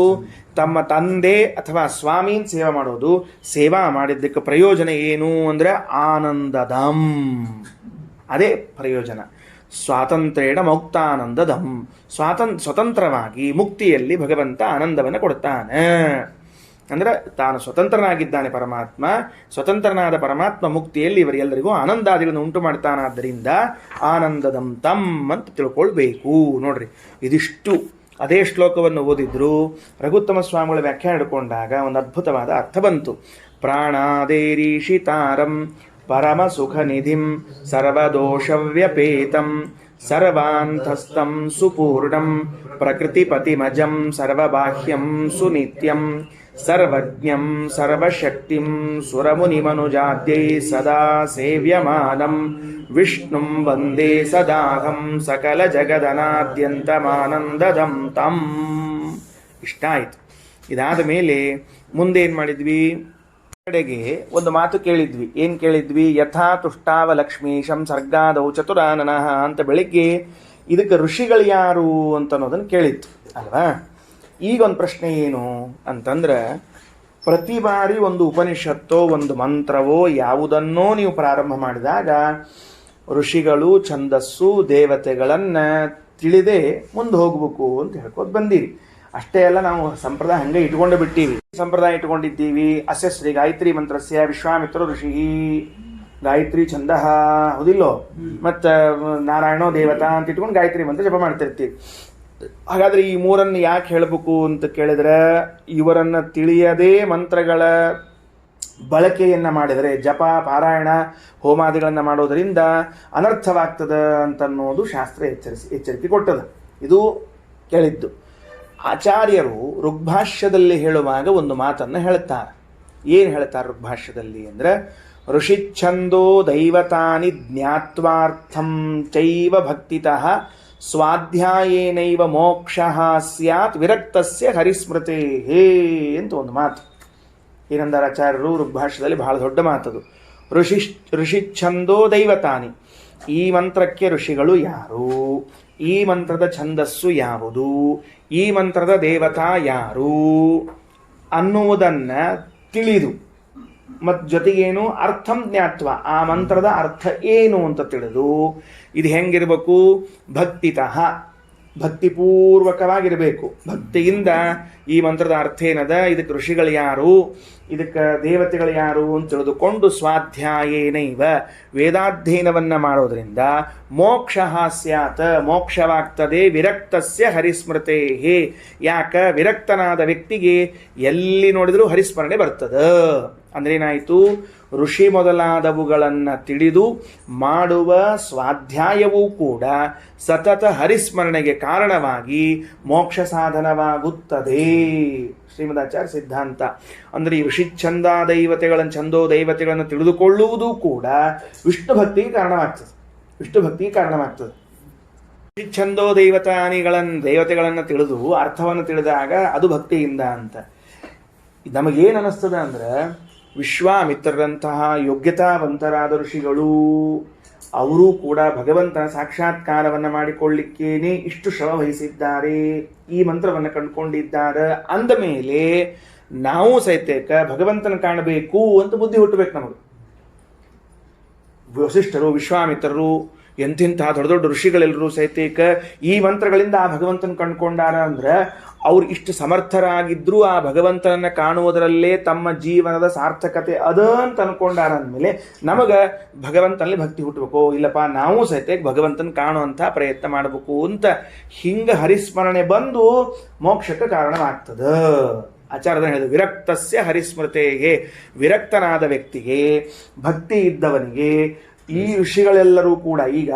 ತಮ್ಮ ತಂದೆ ಅಥವಾ ಸ್ವಾಮೀನ್ ಸೇವೆ ಮಾಡೋದು. ಸೇವಾ ಮಾಡಿದ್ದಕ್ಕೆ ಪ್ರಯೋಜನ ಏನು ಅಂದರೆ ಆನಂದದಂ, ಅದೇ ಪ್ರಯೋಜನ. ಸ್ವಾತಂತ್ರ್ಯೇಣ ಮುಕ್ತಾನಂದದಂ, ಸ್ವತಂತ್ರವಾಗಿ ಮುಕ್ತಿಯಲ್ಲಿ ಭಗವಂತ ಆನಂದವನ್ನು ಕೊಡ್ತಾನೆ. ಅಂದರೆ ತಾನು ಸ್ವತಂತ್ರನಾಗಿದ್ದಾನೆ ಪರಮಾತ್ಮ. ಸ್ವತಂತ್ರನಾದ ಪರಮಾತ್ಮ ಮುಕ್ತಿಯಲ್ಲಿ ಇವರೆಲ್ಲರಿಗೂ ಆನಂದಾದಿಗಳನ್ನು ಉಂಟು ಮಾಡ್ತಾನಾದ್ದರಿಂದ ಆನಂದದಂ ತಮ್ ಅಂತ ತಿಳ್ಕೊಳ್ಬೇಕು. ನೋಡ್ರಿ, ಇದಿಷ್ಟು ಅದೇ ಶ್ಲೋಕವನ್ನು ಓದಿದ್ರು ರಘುತ್ತಮ ಸ್ವಾಮಿಗಳ ವ್ಯಾಖ್ಯಾನ ಹಿಡ್ಕೊಂಡಾಗ ಒಂದು ಅದ್ಭುತವಾದ ಅರ್ಥ ಬಂತು. ಪ್ರಾಣಾದೇರೀಶಿತಾರಂ ಪರಮ ಸುಖ ನಿಧಿಂ ಸರ್ವದೋಷವ್ಯಪೇತಂ ಸರ್ವಾಂತಸ್ಥಂ ಸುಪೂರ್ಣಂ ಪ್ರಕೃತಿಪತಿಮಜಂ ಸರ್ವಬಾಹ್ಯಂ ಸುನಿತ್ಯಂ ಸರ್ವಜ್ಞಂ ಸರ್ವಶಕ್ತಿಂ ಸುರಮುನಿಮನುಜಾದ್ಯೈ ಸದಾ ಸೇವ್ಯಮಾನಂ ವಿಷ್ಣುಂ ವಂದೇ ಸದಾಹಂ ಸಕಲ ಜಗದನಾದ್ಯಂತಮಾನಂದದಂ ತಂ. ಇಷ್ಟ ಆಯ್ತು. ಇದಾದ ಮೇಲೆ ಮುಂದೇನು ಮಾಡಿದ್ವಿ? ಕಡೆಗೆ ಒಂದು ಮಾತು ಕೇಳಿದ್ವಿ. ಏನು ಕೇಳಿದ್ವಿ? ಯಥಾ ತುಷ್ಟಾವ ಲಕ್ಷ್ಮೀಶಂ ಸರ್ಗಾದೌ ಚತುರಾನನಃ ಅಂತ ಬೆಳಿಗ್ಗೆ ಇದಕ್ಕೆ ಋಷಿಗಳು ಯಾರು ಅಂತ ಅನ್ನೋದನ್ನು ಕೇಳಿತ್ತು ಅಲ್ವಾ? ಈಗ ಒಂದು ಪ್ರಶ್ನೆ ಏನು ಅಂತಂದ್ರೆ, ಪ್ರತಿ ಬಾರಿ ಒಂದು ಉಪನಿಷತ್ತೋ ಒಂದು ಮಂತ್ರವೋ ಯಾವುದನ್ನೋ ನೀವು ಪ್ರಾರಂಭ ಮಾಡಿದಾಗ ಋಷಿಗಳು ಛಂದಸ್ಸು ದೇವತೆಗಳನ್ನು ತಿಳಿದೇ ಮುಂದೆ ಹೋಗ್ಬೇಕು ಅಂತ ಹೇಳ್ಕೊತ ಬಂದೀವಿ. ಅಷ್ಟೇ ಅಲ್ಲ, ನಾವು ಸಂಪ್ರದಾಯ ಹಂಗೆ ಇಟ್ಕೊಂಡು ಬಿಟ್ಟೀವಿ. ಸಂಪ್ರದಾಯ ಇಟ್ಕೊಂಡಿದ್ದೀವಿ. ಅಸ್ಯ ಶ್ರೀ ಗಾಯತ್ರಿ ಮಂತ್ರಸ್ಯ ವಿಶ್ವಾಮಿತ್ರ ಋಷಿ ಗಾಯತ್ರಿ ಛಂದ ಹೌದಿಲ್ಲೋ, ಮತ್ತು ನಾರಾಯಣೋ ದೇವತಾ ಅಂತ ಇಟ್ಕೊಂಡು ಗಾಯತ್ರಿ ಮಂತ್ರ ಜಪ ಮಾಡ್ತಿರ್ತೀವಿ. ಹಾಗಾದ್ರೆ ಈ ಮೂರನ್ನು ಯಾಕೆ ಹೇಳಬೇಕು ಅಂತ ಕೇಳಿದ್ರೆ, ಇವರನ್ನು ತಿಳಿಯದೇ ಮಂತ್ರಗಳ ಬಳಕೆಯನ್ನು ಮಾಡಿದರೆ, ಜಪ ಪಾರಾಯಣ ಹೋಮಾದಿಗಳನ್ನು ಮಾಡೋದರಿಂದ ಅನರ್ಥವಾಗ್ತದೆ ಅಂತನ್ನೋದು ಶಾಸ್ತ್ರ ಎಚ್ಚರಿಕೆ ಕೊಟ್ಟದ. ಇದು ಕೇಳಿದ್ದು. ಆಚಾರ್ಯರು ಋಗ್ಭಾಷ್ಯದಲ್ಲಿ ಹೇಳುವಾಗ ಒಂದು ಮಾತನ್ನು ಹೇಳ್ತಾರೆ. ಏನು ಹೇಳ್ತಾರೆ ಋಗ್ಭಾಷ್ಯದಲ್ಲಿ ಅಂದರೆ, ಋಷಿಚ್ಛಂದೋ ದೈವತಾನಿ ಜ್ಞಾತ್ವಾರ್ಥಂ ಚೈವ ಭಕ್ತಿತಃ ಸ್ವಾಧ್ಯಾಯೇನೈವ ಮೋಕ್ಷಃ ಸ್ಯಾತ್ ವಿರಕ್ತಸ್ಯ ಹರಿಸ್ಮೃತೆ ಅಂತ ಒಂದು ಮಾತು. ಏನಂದಾರ ಆಚಾರ್ಯರು ಋಗ್ಭಾಷ್ಯದಲ್ಲಿ? ಬಹಳ ದೊಡ್ಡ ಮಾತದು. ಋಷಿಚ್ಛಂದೋ ದೈವತಾನಿ, ಈ ಮಂತ್ರಕ್ಕೆ ಋಷಿಗಳು ಯಾರು, ಈ ಮಂತ್ರದ ಛಂದಸ್ಸು ಯಾವುದು, ಈ ಮಂತ್ರದ ದೇವತಾ ಯಾರು ಅನ್ನುವುದನ್ನು ತಿಳಿದು, ಮತ್ತು ಜೊತೆಗೇನು ಅರ್ಥಂ ಜ್ಞಾತ್ವ, ಆ ಮಂತ್ರದ ಅರ್ಥ ಏನು ಅಂತ ತಿಳಿದು, ಇದು ಹೆಂಗಿರಬೇಕು? ಭಕ್ತಿತಃ, ಭಕ್ತಿಪೂರ್ವಕವಾಗಿರಬೇಕು. ಭಕ್ತಿಯಿಂದ ಈ ಮಂತ್ರದ ಅರ್ಥ ಏನದ, ಇದಕ್ಕೆ ಋಷಿಗಳು ಯಾರು, ಇದಕ್ಕೆ ದೇವತೆಗಳು ಯಾರು ಅಂತ ತಿಳಿದುಕೊಂಡು ಸ್ವಾಧ್ಯಾಯೇನೈವ, ವೇದಾಧ್ಯಯನವನ್ನು ಮಾಡೋದ್ರಿಂದ ಮೋಕ್ಷ ಸ್ಯಾತ್, ಮೋಕ್ಷವಾಗ್ತದೆ. ವಿರಕ್ತಸ್ಯ ಹರಿಸ್ಮೃತೆ, ಯಾಕ? ವಿರಕ್ತನಾದ ವ್ಯಕ್ತಿಗೆ ಎಲ್ಲಿ ನೋಡಿದರೂ ಹರಿಸ್ಮರಣೆ ಬರ್ತದೆ. ಅಂದ್ರೇನಾಯಿತು? ಋಷಿ ಮೊದಲಾದವುಗಳನ್ನು ತಿಳಿದು ಮಾಡುವ ಸ್ವಾಧ್ಯಾಯವೂ ಕೂಡ ಸತತ ಹರಿಸ್ಮರಣೆಗೆ ಕಾರಣವಾಗಿ ಮೋಕ್ಷ ಸಾಧನವಾಗುತ್ತದೆ. ಶ್ರೀಮದಾಚಾರ್ಯ ಸಿದ್ಧಾಂತ. ಅಂದರೆ ಈ ಋಷಿಚ್ಛಂದ ಛಂದೋ ದೈವತೆಗಳನ್ನು ತಿಳಿದುಕೊಳ್ಳುವುದು ಕೂಡ ವಿಷ್ಣು ಭಕ್ತಿಗೆ ಕಾರಣವಾಗ್ತದೆ. ಛಂದೋ ದೇವತೆಗಳನ್ನು ತಿಳಿದು ಅರ್ಥವನ್ನು ತಿಳಿದಾಗ ಅದು ಭಕ್ತಿಯಿಂದ ಅಂತ. ನಮಗೇನು ಅನ್ನಿಸ್ತದೆ ಅಂದ್ರೆ, ವಿಶ್ವಾಮಿತ್ರರಂತಹ ಯೋಗ್ಯತಾವಂತರಾದ ಋಷಿಗಳು ಅವರೂ ಕೂಡ ಭಗವಂತನ ಸಾಕ್ಷಾತ್ಕಾರವನ್ನು ಮಾಡಿಕೊಳ್ಳಿಕ್ಕೇನೆ ಇಷ್ಟು ಶ್ರಮ ವಹಿಸಿದ್ದಾರೆ, ಈ ಮಂತ್ರವನ್ನು ಕಂಡುಕೊಂಡಿದ್ದಾರೆ ಅಂದ ಮೇಲೆ ನಾವು ಸಹಿತ ಭಗವಂತನ ಕಾಣಬೇಕು ಅಂತ ಬುದ್ಧಿ ಹುಟ್ಟಬೇಕು ನಮಗೆ. ವಸಿಷ್ಠರು, ವಿಶ್ವಾಮಿತ್ರರು, ಎಂತಿಂತಹ ದೊಡ್ಡ ದೊಡ್ಡ ಋಷಿಗಳೆಲ್ಲರೂ ಸಹಿತ ಈ ಮಂತ್ರಗಳಿಂದ ಆ ಭಗವಂತನ ಕಂಡುಕೊಂಡಾರ ಅಂದ್ರೆ, ಅವ್ರು ಇಷ್ಟು ಸಮರ್ಥರಾಗಿದ್ದರೂ ಆ ಭಗವಂತನನ್ನು ಕಾಣುವುದರಲ್ಲೇ ತಮ್ಮ ಜೀವನದ ಸಾರ್ಥಕತೆ ಅದ ಅಂತ ಅನ್ಕೊಂಡಾರ ಅಂದಮೇಲೆ ನಮಗೆ ಭಗವಂತನಲ್ಲಿ ಭಕ್ತಿ ಹುಟ್ಟಬೇಕು. ಇಲ್ಲಪ್ಪ, ನಾವು ಸಹಿತ ಭಗವಂತನ ಕಾಣುವಂಥ ಪ್ರಯತ್ನ ಮಾಡಬೇಕು ಅಂತ ಹಿಂಗೆ ಹರಿಸ್ಮರಣೆ ಬಂದು ಮೋಕ್ಷಕ್ಕೆ ಕಾರಣವಾಗ್ತದೆ. ಆಚಾರ್ಯರು ಹೇಳಿದ್ರು, ವಿರಕ್ತಸ್ಯ ಹರಿಸ್ಮೃತೆಗೆ, ವಿರಕ್ತನಾದ ವ್ಯಕ್ತಿಗೆ, ಭಕ್ತಿ ಇದ್ದವನಿಗೆ ಈ ಋಷಿಗಳೆಲ್ಲರೂ ಕೂಡ ಈಗ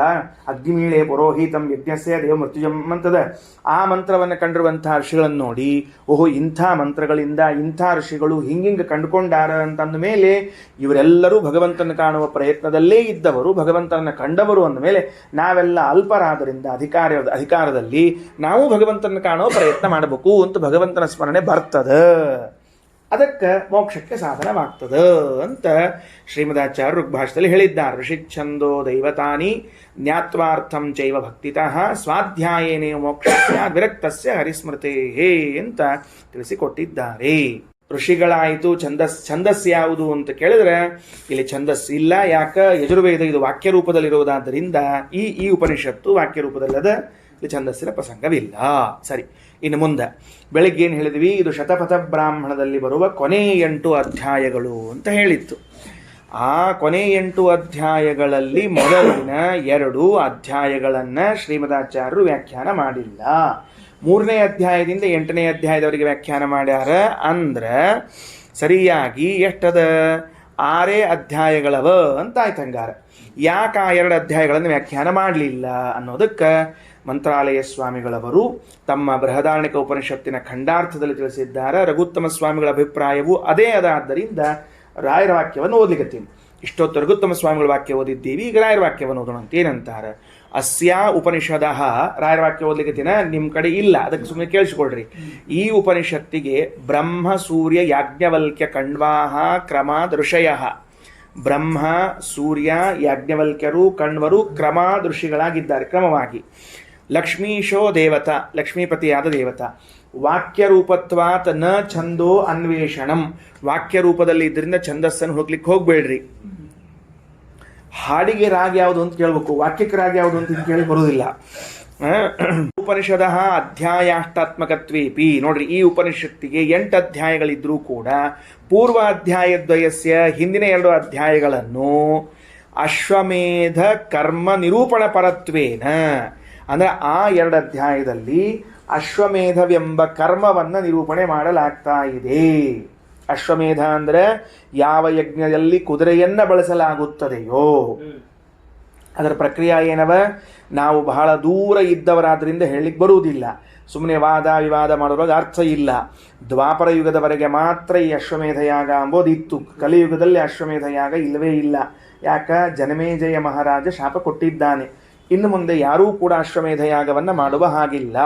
ಅಗ್ನಿಮೀಳೆ ಪುರೋಹಿತಂ ಯಜ್ಞಸ್ಯ ದೇವ ಮೃತ್ಯುಜಂ ಅಂತದ ಆ ಮಂತ್ರವನ್ನು ಕಂಡಿರುವಂತಹ ಋಷಿಗಳನ್ನು ನೋಡಿ, ಓಹೋ ಇಂಥ ಮಂತ್ರಗಳಿಂದ ಇಂಥ ಋಷಿಗಳು ಹಿಂಗಿಂಗೆ ಕಂಡುಕೊಂಡಾರ ಅಂತಂದ ಮೇಲೆ ಇವರೆಲ್ಲರೂ ಭಗವಂತನ ಕಾಣುವ ಪ್ರಯತ್ನದಲ್ಲೇ ಇದ್ದವರು, ಭಗವಂತನನ್ನು ಕಂಡವರು ಅಂದ ಮೇಲೆ ನಾವೆಲ್ಲ ಅಲ್ಪರಾದರಿಂದ ಅಧಿಕಾರದಲ್ಲಿ ನಾವು ಭಗವಂತನ ಕಾಣುವ ಪ್ರಯತ್ನ ಮಾಡಬೇಕು ಅಂತ ಭಗವಂತನ ಸ್ಮರಣೆ ಬರ್ತದೆ. ಅದಕ್ಕೆ ಮೋಕ್ಷಕ್ಕೆ ಸಾಧನವಾಗ್ತದೆ ಅಂತ ಶ್ರೀಮದಾಚಾರ್ಯ ಋಗ್ಭಾಷದಲ್ಲಿ ಹೇಳಿದ್ದಾರೆ. ಋಷಿಚ್ಛಂದೋ ದೈವತಾನಿ ಜ್ಞಾತ್ವಾರ್ಥಂ ಚೈವ ಭಕ್ತಿತಃ ಸ್ವಾಧ್ಯಾಯೇನೇ ಮೋಕ್ಷಸ್ಯ ವಿರಕ್ತಸ್ಯ ಹರಿಸ್ಮೃತೆ ಅಂತ ತಿಳಿಸಿಕೊಟ್ಟಿದ್ದಾರೆ. ಋಷಿಗಳಾಯಿತು. ಛಂದಸ್ ಯಾವುದು ಅಂತ ಕೇಳಿದ್ರೆ ಇಲ್ಲಿ ಛಂದಸ್ ಇಲ್ಲ. ಯಾಕ? ಯಜುರ್ವೇದ ಇದು ವಾಕ್ಯ ರೂಪದಲ್ಲಿರುವುದಾದ್ದರಿಂದ ಈ ಉಪನಿಷತ್ತು ವಾಕ್ಯ ರೂಪದಲ್ಲದ, ಇಲ್ಲಿ ಛಂದಸ್ಸಿನ ಪ್ರಸಂಗವಿಲ್ಲ. ಸರಿ, ಇನ್ನು ಮುಂದೆ ಬೆಳಿಗ್ಗೆ ಏನು ಹೇಳಿದ್ವಿ? ಇದು ಶತಪಥ ಬ್ರಾಹ್ಮಣದಲ್ಲಿ ಬರುವ ಕೊನೆ 8 ಅಧ್ಯಾಯಗಳು ಅಂತ ಹೇಳಿತ್ತು. ಆ ಕೊನೆ 8 ಅಧ್ಯಾಯಗಳಲ್ಲಿ ಮೊದಲಿನ 2 ಅಧ್ಯಾಯಗಳನ್ನು ಶ್ರೀಮದಾಚಾರ್ಯರು ವ್ಯಾಖ್ಯಾನ ಮಾಡಿಲ್ಲ. 3ನೇ ಅಧ್ಯಾಯದಿಂದ 8ನೇ ಅಧ್ಯಾಯದವರೆಗೆ ವ್ಯಾಖ್ಯಾನ ಮಾಡ್ಯಾರ. ಅಂದ್ರೆ ಸರಿಯಾಗಿ ಎಷ್ಟದ? 6 ಅಧ್ಯಾಯಗಳವ ಅಂತ ಆಯ್ತು. ಹಂಗಾರ ಯಾಕೆ ಆ 2 ಅಧ್ಯಾಯಗಳನ್ನು ವ್ಯಾಖ್ಯಾನ ಮಾಡಲಿಲ್ಲ ಅನ್ನೋದಕ್ಕೆ ಮಂತ್ರಾಲಯ ಸ್ವಾಮಿಗಳವರು ತಮ್ಮ ಬೃಹದಾರಣಿಕ ಉಪನಿಷತ್ತಿನ ಖಂಡಾರ್ಥದಲ್ಲಿ ತಿಳಿಸಿದ್ದಾರೆ. ರಘುತ್ತಮ ಸ್ವಾಮಿಗಳ ಅಭಿಪ್ರಾಯವೂ ಅದೇ ಅದಾದ್ದರಿಂದ ರಾಯರ ವಾಕ್ಯವನ್ನು ಓದ್ಲಿಕ್ಕತ್ತೀನಿ. ಇಷ್ಟೊತ್ತು ರಘುತ್ತಮ ಸ್ವಾಮಿಗಳ ವಾಕ್ಯ ಓದಿದ್ದೀವಿ, ಈಗ ರಾಯರ ವಾಕ್ಯವನ್ನು ಓದೋಣ ಅಂತ ಏನಂತಾರೆ. ಅಸ್ಯ ಉಪನಿಷದ ರಾಯರ ವಾಕ್ಯ ಓದ್ಲಿಕ್ಕತ್ತೀನ, ನಿಮ್ಮ ಕಡೆ ಇಲ್ಲ, ಅದಕ್ಕೆ ಸುಮ್ಮನೆ ಕೇಳಿಸ್ಕೊಳ್ರಿ. ಈ ಉಪನಿಷತ್ತಿಗೆ ಬ್ರಹ್ಮ ಸೂರ್ಯ ಯಾಜ್ಞವಲ್ಕ್ಯ ಕಣ್ವಾಹ ಕ್ರಮಾದ್ ಋಷಯ. ಬ್ರಹ್ಮ ಸೂರ್ಯ ಯಾಜ್ಞವಲ್ಕ್ಯರು ಕಣ್ವರು ಕ್ರಮಾದ್ ಋಷಿಗಳಾಗಿದ್ದಾರೆ, ಕ್ರಮವಾಗಿ. ಲಕ್ಷ್ಮೀಶೋ ದೇವತಾ, ಲಕ್ಷ್ಮೀಪತಿಯಾದ ದೇವತಾ. ವಾಕ್ಯರೂಪತ್ವಾತ್ ನ ಛಂದೋ ಅನ್ವೇಷಣಂ. ವಾಕ್ಯ ರೂಪದಲ್ಲಿ ಇದರಿಂದ ಛಂದಸ್ಸನ್ನು ಹೋಗ್ಲಿಕ್ಕೆ ಹೋಗ್ಬೇಡ್ರಿ. ಹಾಡಿಗೆ ರಾಗ ಯಾವುದು ಅಂತ ಕೇಳ್ಬೇಕು, ವಾಕ್ಯಕ್ಕೆ ರಾಗ ಯಾವುದು ಅಂತ ಕೇಳಿ ಬರುವುದಿಲ್ಲ. ಉಪನಿಷದ ಅಧ್ಯಾಯಾಷ್ಟಾತ್ಮಕತ್ವೇಪಿ. ನೋಡ್ರಿ, ಈ ಉಪನಿಷತ್ತಿಗೆ 8 ಅಧ್ಯಾಯಗಳಿದ್ರೂ ಕೂಡ ಪೂರ್ವ ಅಧ್ಯಾಯದ್ವಯಸ್ಯ ಹಿಂದಿನ 2 ಅಧ್ಯಾಯಗಳನ್ನು ಅಶ್ವಮೇಧ ಕರ್ಮ ನಿರೂಪಣ ಪರತ್ವೇನ, ಅಂದ್ರೆ ಆ 2 ಅಧ್ಯಾಯದಲ್ಲಿ ಅಶ್ವಮೇಧವೆಂಬ ಕರ್ಮವನ್ನು ನಿರೂಪಣೆ ಮಾಡಲಾಗ್ತಾ ಇದೆ. ಅಶ್ವಮೇಧ ಅಂದ್ರೆ ಯಾವ ಯಜ್ಞದಲ್ಲಿ ಕುದುರೆಯನ್ನ ಬಳಸಲಾಗುತ್ತದೆಯೋ ಅದರ ಪ್ರಕ್ರಿಯೆ ಏನವ ನಾವು ಬಹಳ ದೂರ ಇದ್ದವರಾದ್ರಿಂದ ಹೇಳಲಿಕ್ಕೆ ಬರುವುದಿಲ್ಲ. ಸುಮ್ಮನೆ ವಾದ ವಿವಾದ ಮಾಡೋದ್ರಾಗ ಅರ್ಥ ಇಲ್ಲ. ದ್ವಾಪರ ಯುಗದವರೆಗೆ ಮಾತ್ರ ಈ ಅಶ್ವಮೇಧ ಯಾಗ ಅಂಬೋದಿತ್ತು. ಕಲಿಯುಗದಲ್ಲಿ ಅಶ್ವಮೇಧ ಯಾಗ ಇಲ್ಲವೇ ಇಲ್ಲ. ಯಾಕ? ಜನಮೇಜಯ ಮಹಾರಾಜ ಶಾಪ ಕೊಟ್ಟಿದ್ದಾನೆ. ಇನ್ನು ಮುಂದೆ ಯಾರೂ ಕೂಡ ಅಶ್ವಮೇಧ ಯಾಗವನ್ನು ಮಾಡುವ ಹಾಗಿಲ್ಲ.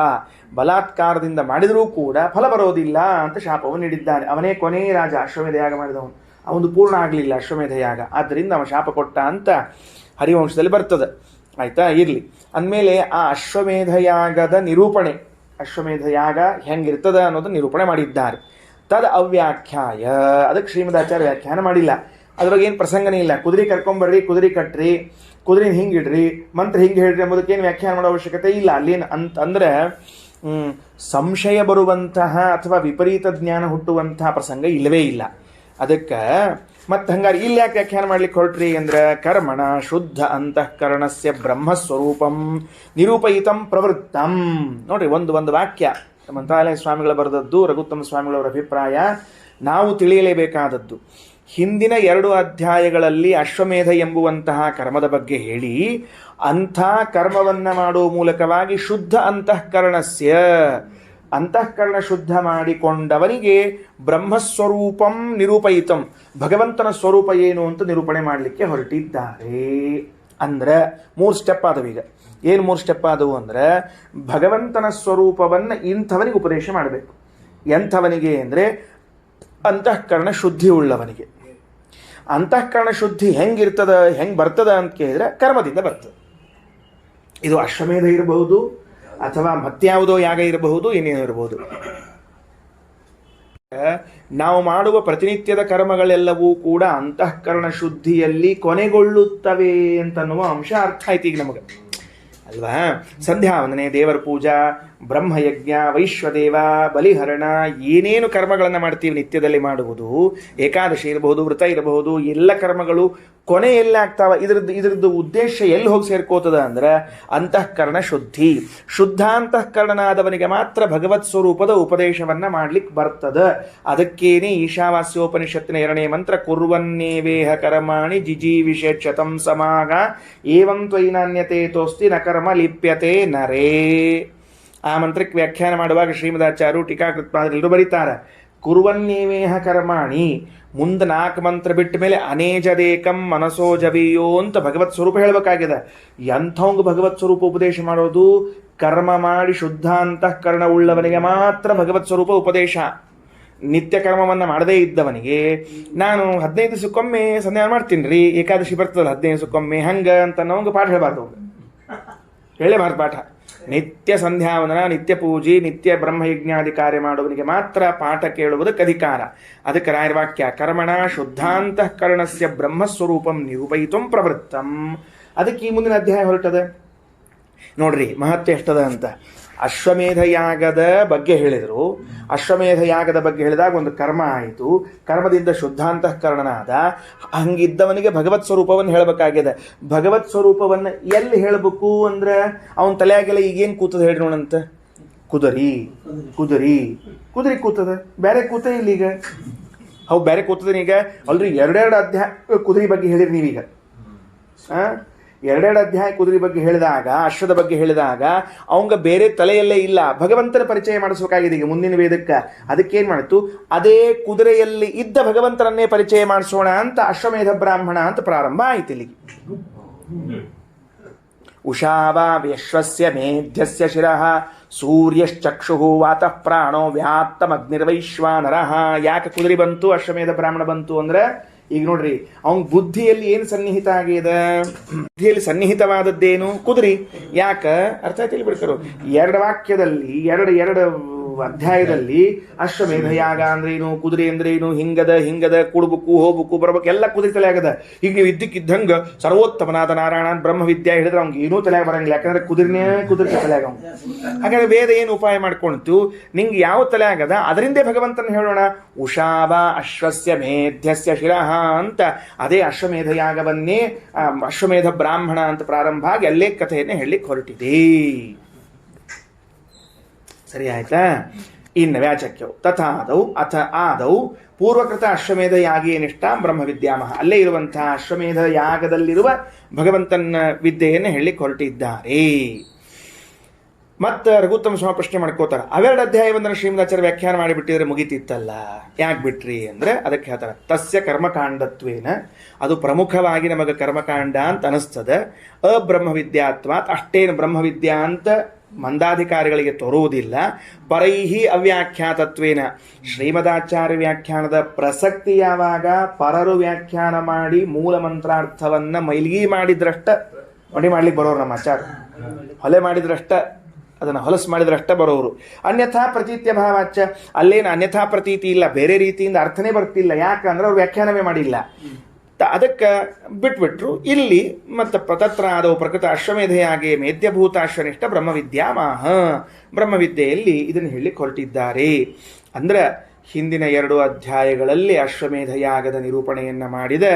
ಬಲಾತ್ಕಾರದಿಂದ ಮಾಡಿದರೂ ಕೂಡ ಫಲ ಬರೋದಿಲ್ಲ ಅಂತ ಶಾಪವನ್ನು ನೀಡಿದ್ದಾನೆ. ಅವನೇ ಕೊನೆಯ ರಾಜ ಅಶ್ವಮೇಧ ಯಾಗ ಮಾಡಿದವನು. ಅವನು ಪೂರ್ಣ ಆಗಲಿಲ್ಲ ಅಶ್ವಮೇಧ ಯಾಗ, ಆದ್ದರಿಂದ ಅವನು ಶಾಪ ಕೊಟ್ಟ ಅಂತ ಹರಿವಂಶದಲ್ಲಿ ಬರ್ತದೆ. ಆಯ್ತಾ? ಇರಲಿ. ಅಂದಮೇಲೆ ಆ ಅಶ್ವಮೇಧ ಯಾಗದ ನಿರೂಪಣೆ, ಅಶ್ವಮೇಧ ಯಾಗ ಹೆಂಗಿರ್ತದ ಅನ್ನೋದು ನಿರೂಪಣೆ ಮಾಡಿದ್ದಾರೆ. ತದ್ ಅವ್ಯಾಖ್ಯಾಯ, ಅದಕ್ಕೆ ಶ್ರೀಮದಾಚಾರ್ಯ ವ್ಯಾಖ್ಯಾನ ಮಾಡಿಲ್ಲ. ಅದ್ರ ಬಗ್ಗೆ ಏನು ಪ್ರಸಂಗನೇ ಇಲ್ಲ. ಕುದುರೆ ಕರ್ಕೊಂಬರ್ರಿ, ಕುದುರೆ ಕಟ್ರಿ, ಕುದುರೆ ಹಿಂಗಿಡ್ರಿ, ಮಂತ್ರ ಹಿಂಗೆ ಹೇಳ್ರಿ ಎಂಬುದಕ್ಕೇನು ವ್ಯಾಖ್ಯಾನ ಮಾಡೋ ಅವಶ್ಯಕತೆ ಇಲ್ಲ. ಅಲ್ಲೇನು ಅಂದರೆ ಸಂಶಯ ಬರುವಂತಹ ಅಥವಾ ವಿಪರೀತ ಜ್ಞಾನ ಹುಟ್ಟುವಂತಹ ಪ್ರಸಂಗ ಇಲ್ಲವೇ ಇಲ್ಲ. ಅದಕ್ಕೆ ಮತ್ತೆ ಹಂಗಾರೆ ಇಲ್ಲಿ ಯಾಕೆ ವ್ಯಾಖ್ಯಾನ ಮಾಡ್ಲಿಕ್ಕೆ ಹೊರಟ್ರಿ ಅಂದ್ರೆ, ಕರ್ಮಣ ಶುದ್ಧ ಅಂತಃಕರಣಸ್ಯ ಬ್ರಹ್ಮಸ್ವರೂಪಂ ನಿರೂಪಯಿತಂ ಪ್ರವೃತ್ತಂ. ನೋಡ್ರಿ, ಒಂದು ವಾಕ್ಯ ಮಂತ್ರಾಲಯ ಸ್ವಾಮಿಗಳ ಬರೆದದ್ದು, ರಘುತ್ತಮ ಸ್ವಾಮಿಗಳವರ ಅಭಿಪ್ರಾಯ ನಾವು ತಿಳಿಯಲೇಬೇಕಾದದ್ದು. ಹಿಂದಿನ 2 ಅಧ್ಯಾಯಗಳಲ್ಲಿ ಅಶ್ವಮೇಧ ಎಂಬುವಂತಹ ಕರ್ಮದ ಬಗ್ಗೆ ಹೇಳಿ, ಅಂಥ ಕರ್ಮವನ್ನು ಮಾಡುವ ಮೂಲಕವಾಗಿ ಶುದ್ಧ ಅಂತಃಕರಣಸ್ಯ, ಅಂತಃಕರಣ ಶುದ್ಧ ಮಾಡಿಕೊಂಡವನಿಗೆ ಬ್ರಹ್ಮಸ್ವರೂಪಂ ನಿರೂಪಯಿತಂ, ಭಗವಂತನ ಸ್ವರೂಪ ಏನು ಅಂತ ನಿರೂಪಣೆ ಮಾಡಲಿಕ್ಕೆ ಹೊರಟಿದ್ದಾರೆ. ಅಂದ್ರೆ 3 ಸ್ಟೆಪ್ ಆದವು. ಈಗ ಏನು 3 ಸ್ಟೆಪ್ ಆದವು ಅಂದ್ರೆ, ಭಗವಂತನ ಸ್ವರೂಪವನ್ನು ಇಂಥವನಿಗೆ ಉಪದೇಶ ಮಾಡಬೇಕು. ಎಂಥವನಿಗೆ ಅಂದರೆ ಅಂತಃಕರಣ ಶುದ್ಧಿ ಉಳ್ಳವನಿಗೆ. ಅಂತಃಕರಣ ಶುದ್ಧಿ ಹೆಂಗಿರ್ತದ, ಹೆಂಗೆ ಬರ್ತದ ಅಂತ ಕೇಳಿದ್ರೆ ಕರ್ಮದಿಂದ ಬರ್ತದೆ. ಇದು ಅಶ್ವಮೇಧ ಇರಬಹುದು ಅಥವಾ ಮತ್ಯಾವುದೋ ಯಾಗ ಇರಬಹುದು, ಏನೇನೋ ಇರಬಹುದು. ನಾವು ಮಾಡುವ ಪ್ರತಿನಿತ್ಯದ ಕರ್ಮಗಳೆಲ್ಲವೂ ಕೂಡ ಅಂತಃಕರಣ ಶುದ್ಧಿಯಲ್ಲಿ ಕೊನೆಗೊಳ್ಳುತ್ತವೆ ಅಂತನ್ನುವ ಅಂಶ ಅರ್ಥ ಆಯ್ತು ಈಗ ನಮಗೆ, ಅಲ್ವಾ? ಸಂಧ್ಯಾ ವಂದನೆ, ದೇವರ ಪೂಜಾ, ಬ್ರಹ್ಮಯಜ್ಞ, ವೈಶ್ವದೇವ, ಬಲಿಹರಣ, ಏನೇನು ಕರ್ಮಗಳನ್ನು ಮಾಡ್ತೀವಿ ನಿತ್ಯದಲ್ಲಿ ಮಾಡುವುದು, ಏಕಾದಶಿ ಇರಬಹುದು, ವ್ರತ ಇರಬಹುದು, ಎಲ್ಲ ಕರ್ಮಗಳು ಕೊನೆ ಎಲ್ಲಿ ಆಗ್ತಾವ, ಇದ್ರದ್ದು ಉದ್ದೇಶ ಎಲ್ಲಿ ಹೋಗಿ ಸೇರ್ಕೋತದ ಅಂದ್ರೆ ಅಂತಃಕರಣ ಶುದ್ಧಿ. ಶುದ್ಧ ಅಂತಃಕರಣನಾದವನಿಗೆ ಮಾತ್ರ ಭಗವತ್ ಸ್ವರೂಪದ ಉಪದೇಶವನ್ನ ಮಾಡ್ಲಿಕ್ಕೆ ಬರ್ತದ. ಅದಕ್ಕೇನೆ ಈಶಾವಾಸ್ಯೋಪನಿಷತ್ತಿನ 2ನೇ ಮಂತ್ರ, ಕುರ್ವನ್ನೇವೇಹ ಕರ್ಮಾಣಿ ಜಿಜೀವಿಷೇಕ್ಷತಂ ಸಮಾಗ ಏವಂ ತ್ವಯಿನಾನ್ಯತೆ ತೋಸ್ತಿ ನ ಕರ್ಮ ಲಿಪ್ಯತೆ ನರೇ. ಆ ಮಂತ್ರಕ್ಕೆ ವ್ಯಾಖ್ಯಾನ ಮಾಡುವಾಗ ಶ್ರೀಮದಾಚಾರ್ಯರು ಟೀಕಾಕೃತ್ಪಾದರೆಲ್ಲರೂ ಬರೀತಾರೆ, ಕುರ್ವನ್ನೇವೇಹ ಕರ್ಮಾಣಿ, ಮುಂದೆ 4 ಮಂತ್ರ ಬಿಟ್ಟ ಮೇಲೆ ಅನೇಜದೇಕಂ ಮನಸೋ ಜವಿಯೋ ಅಂತ ಭಗವತ್ ಸ್ವರೂಪ ಹೇಳಬೇಕಾಗಿದೆ. ಎಂಥವಂಗ ಭಗವತ್ ಸ್ವರೂಪ ಉಪದೇಶ ಮಾಡೋದು? ಕರ್ಮ ಮಾಡಿ ಶುದ್ಧ ಅಂತಃಕರಣ ಉಳ್ಳವನಿಗೆ ಮಾತ್ರ ಭಗವತ್ ಸ್ವರೂಪ ಉಪದೇಶ. ನಿತ್ಯ ಕರ್ಮವನ್ನು ಮಾಡದೇ ಇದ್ದವನಿಗೆ ನಾನು 15 ದಿವಸಕ್ಕೊಮ್ಮೆ ಸಂಧ್ಯಾನ ಮಾಡ್ತೀನಿ ರೀ, ಏಕಾದಶಿ ಬರ್ತದಲ್ಲ 15 ದಿವಸಕ್ಕೊಮ್ಮೆ ಹಂಗ ಅಂತ ನಮಗೆ ಪಾಠ ಹೇಳಬಾರ್ದು, ಹೇಳೇಬಾರ್ದು ಪಾಠ. ನಿತ್ಯ ಸಂಧ್ಯಾವಂದನ, ನಿತ್ಯ ಪೂಜೆ, ನಿತ್ಯ ಬ್ರಹ್ಮಯಜ್ಞಾದಿ ಕಾರ್ಯ ಮಾಡುವವನಿಗೆ ಮಾತ್ರ ಪಾಠ ಕೇಳುವುದಕ್ಕೆ ಅಧಿಕಾರ. ಅದಕ್ಕೆ ರಾಯರ ವಾಕ್ಯ, ಕರ್ಮಣ ಶುದ್ಧಾಂತಃಕರಣಸ್ಯ ಬ್ರಹ್ಮಸ್ವರೂಪಂ ನಿರೂಪಯಿತಂ ಪ್ರವೃತ್ತಂ. ಅದಕ್ಕೆ ಈ ಮುಂದಿನ ಅಧ್ಯಾಯ ಹೊರಟದ ನೋಡ್ರಿ, ಮಹತ್ವ ಎಷ್ಟದ ಅಂತ. ಅಶ್ವಮೇಧ ಯಾಗದ ಬಗ್ಗೆ ಹೇಳಿದರು. ಅಶ್ವಮೇಧ ಯಾಗದ ಬಗ್ಗೆ ಹೇಳಿದಾಗ ಒಂದು ಕರ್ಮ ಆಯಿತು, ಕರ್ಮದಿಂದ ಶುದ್ಧಾಂತಃಕರಣನಾದ. ಹಂಗಿದ್ದವನಿಗೆ ಭಗವತ್ ಸ್ವರೂಪವನ್ನು ಹೇಳಬೇಕಾಗಿದೆ. ಭಗವತ್ ಸ್ವರೂಪವನ್ನು ಎಲ್ಲಿ ಹೇಳಬೇಕು ಅಂದ್ರೆ ಅವನ ತಲೆಯಾಗೆಲ್ಲ ಈಗೇನು ಕೂತದ ಹೇಳಿ ನೋಡಂತ, ಕುದುರಿ ಕುದುರಿ ಕುದುರಿ ಕೂತದ, ಬೇರೆ ಕೂತ ಇಲ್ಲ ಈಗ. ಅವು ಬೇರೆ ಕೂತದೀನಿ ಈಗ ಅಲ್ರಿ ಎರಡೆರಡು ಅಧ್ಯಾಯ ಕುದುರೆ ಬಗ್ಗೆ ಹೇಳಿರಿ ನೀವೀಗ. ಎರಡೆರಡು ಅಧ್ಯಾಯ ಕುದುರೆ ಬಗ್ಗೆ ಹೇಳಿದಾಗ, ಅಶ್ವದ ಬಗ್ಗೆ ಹೇಳಿದಾಗ ಅವಂಗ ಬೇರೆ ತಲೆಯಲ್ಲೇ ಇಲ್ಲ, ಭಗವಂತನ ಪರಿಚಯ ಮಾಡಿಸ್ಬೇಕಾಗಿದೆ ಈಗ ಮುಂದಿನ ವೇದಕ್ಕೆ. ಅದಕ್ಕೇನು ಮಾಡಿತು, ಅದೇ ಕುದುರೆಯಲ್ಲಿ ಇದ್ದ ಭಗವಂತನನ್ನೇ ಪರಿಚಯ ಮಾಡಿಸೋಣ ಅಂತ ಅಶ್ವಮೇಧ ಬ್ರಾಹ್ಮಣ ಅಂತ ಪ್ರಾರಂಭ ಆಯ್ತು ಇಲ್ಲಿಗೆ. ಉಷಾವಾ ವ್ಯಶ್ವಸ್ಯ ಮೇಧ್ಯಸ್ಯ ಶಿರಃ ಸೂರ್ಯಶ್ಚಕ್ಷು ವಾತಃ ಪ್ರಾಣೋ ವ್ಯಾತ್ತಮಗ್ನಿರ್ವೈಶ್ವಾನರಃ. ಯಾಕೆ ಕುದುರೆ ಬಂತು, ಅಶ್ವಮೇಧ ಬ್ರಾಹ್ಮಣ ಬಂತು ಅಂದ್ರೆ, ಈಗ ನೋಡ್ರಿ ಅವನ ಬುದ್ಧಿಯಲ್ಲಿ ಏನು ಸನ್ನಿಹಿತ ಆಗಿದೆ, ಬುದ್ಧಿಯಲ್ಲಿ ಸನ್ನಿಹಿತವಾದದ್ದೇನು ಕುದುರೆ. ಯಾಕ ಅರ್ಥ ಆಯ್ತು ಬಿಡ್ಕರು. ಎರಡು ವಾಕ್ಯದಲ್ಲಿ ಎರಡು ಅಧ್ಯಾಯದಲ್ಲಿ ಅಶ್ವಮೇಧ ಯಾಗ ಅಂದ್ರೇನು, ಕುದುರೆ ಅಂದ್ರೇನು, ಹಿಂಗದ ಕೂಡ್ಬೇಕು ಹೋಗ್ಬೇಕು ಬರ್ಬೇಕು ಎಲ್ಲ ಕುದುರೆ ತಲೆ ಆಗದ. ಈಗ ನೀವು ಇದ್ದಕ್ಕಿದ್ದಂಗ ಸರ್ವೋತ್ತಮನಾದ ನಾರಾಯಣ ಬ್ರಹ್ಮವಿದ್ಯಾ ಹೇಳಿದ್ರೆ ಅವ್ನಿಗೆ ಏನೂ ತಲೆ ಬರಂಗಿಲ್ಲ, ಯಾಕಂದ್ರೆ ಕುದುರೆ ತಲೆ ಆಗ. ಹಾಗಾದ್ರೆ ವೇದ ಏನು ಉಪಾಯ ಮಾಡ್ಕೊಳ್ತು, ನಿಂಗೆ ಯಾವ ತಲೆ ಆಗದ ಅದರಿಂದೇ ಭಗವಂತನ ಹೇಳೋಣ. ಉಷಾವ ಅಶ್ವಸ್ಯ ಮೇಧ್ಯಸ್ಯ ಶಿರಃ ಅಂತ ಅದೇ ಅಶ್ವಮೇಧ ಯಾಗವನ್ನೇ ಅಶ್ವಮೇಧ ಬ್ರಾಹ್ಮಣ ಅಂತ ಪ್ರಾರಂಭ ಆಗಿ ಅಲ್ಲೇ ಕಥೆಯನ್ನೇ ಹೇಳಲಿಕ್ಕೆ ಹೊರಟಿದೆ. ಸರಿ ಆಯ್ತಾ. ಇನ್ನು ವ್ಯಾಚಕ್ಯವು ತಥಾದೌ ಅಥ ಆದೌ ಪೂರ್ವಕೃತ ಅಶ್ವಮೇಧ ಯಾಗೇನಿಷ್ಟ ಬ್ರಹ್ಮವಿದ್ಯಾಮಹ. ಅಲ್ಲೇ ಇರುವಂತಹ ಅಶ್ವಮೇಧ ಯಾಗದಲ್ಲಿರುವ ಭಗವಂತನ ವಿದ್ಯೆಯನ್ನು ಹೇಳಲಿಕ್ಕೆ ಹೊರಟಿದ್ದಾರೆ. ಮತ್ತು ರಘುತ್ತಮ ಸ್ವಾಮಿ ಪ್ರಶ್ನೆ ಮಾಡ್ಕೋತಾರೆ, ಅವೆರಡು ಅಧ್ಯಾಯವನ್ನು ಶ್ರೀಮದಾಚಾರ್ಯ ವ್ಯಾಖ್ಯಾನ ಮಾಡಿಬಿಟ್ಟಿದ್ರೆ ಮುಗಿತಿತ್ತಲ್ಲ, ಯಾಕೆ ಬಿಟ್ರಿ ಅಂದರೆ ಅದಕ್ಕೆ ಹೇಳ್ತಾರೆ, ತಸ್ಯ ಕರ್ಮಕಾಂಡತ್ವೇನ, ಅದು ಪ್ರಮುಖವಾಗಿ ನಮಗೆ ಕರ್ಮಕಾಂಡ ಅಂತ ಅನಿಸ್ತದೆ. ಅಬ್ರಹ್ಮವಿದ್ಯಾತ್ವಾತ್, ಅಷ್ಟೇನು ಬ್ರಹ್ಮವಿದ್ಯಾ ಅಂತ ಮಂದಾಧಿಕಾರಿಗಳಿಗೆ ತೋರುವುದಿಲ್ಲ. ಪರೈಹಿ ಅವ್ಯಾಖ್ಯಾತತ್ವೇನ, ಶ್ರೀಮದಾಚಾರ್ಯ ವ್ಯಾಖ್ಯಾನದ ಪ್ರಸಕ್ತಿ ಯಾವಾಗ ಪರರು ವ್ಯಾಖ್ಯಾನ ಮಾಡಿ ಮೂಲ ಮಂತ್ರಾರ್ಥವನ್ನ ಮೈಲಿಗೆ ಮಾಡಿದ್ರಷ್ಟ ಮಡಿ ಮಾಡ್ಲಿಕ್ಕೆ ಬರೋರು ನಮ್ಮ ಆಚಾರ್ಯ. ಹೊಲೆ ಮಾಡಿದ್ರಷ್ಟ, ಅದನ್ನು ಹೊಲಸು ಮಾಡಿದ್ರಷ್ಟ ಬರೋರು. ಅನ್ಯಥಾ ಪ್ರತೀತ್ಯ ಭಾವಾಚ್ಯ, ಅಲ್ಲೇನು ಅನ್ಯಥಾ ಪ್ರತೀತಿ ಇಲ್ಲ, ಬೇರೆ ರೀತಿಯಿಂದ ಅರ್ಥನೇ ಬರ್ತಿಲ್ಲ. ಯಾಕಂದ್ರೆ ಅವ್ರು ವ್ಯಾಖ್ಯಾನವೇ ಮಾಡಿಲ್ಲ, ಅದಕ್ಕೆ ಬಿಟ್ಬಿಟ್ರು. ಇಲ್ಲಿ ಮತ್ತು ತತ್ರ ಆದವು ಪ್ರಕೃತ ಅಶ್ವಮೇಧೆಯಾಗಿ ಮೇದ್ಯಭೂತಾಶ್ವನಿಷ್ಠ ಬ್ರಹ್ಮವಿದ್ಯಾಮಾಹ, ಬ್ರಹ್ಮವಿದ್ಯೆಯಲ್ಲಿ ಇದನ್ನು ಹೇಳಲಿಕ್ಕೆ ಹೊರಟಿದ್ದಾರೆ. ಅಂದ್ರೆ ಹಿಂದಿನ 2 ಅಧ್ಯಾಯಗಳಲ್ಲಿ ಅಶ್ವಮೇಧ ಯಾಗದ ನಿರೂಪಣೆಯನ್ನು ಮಾಡಿದ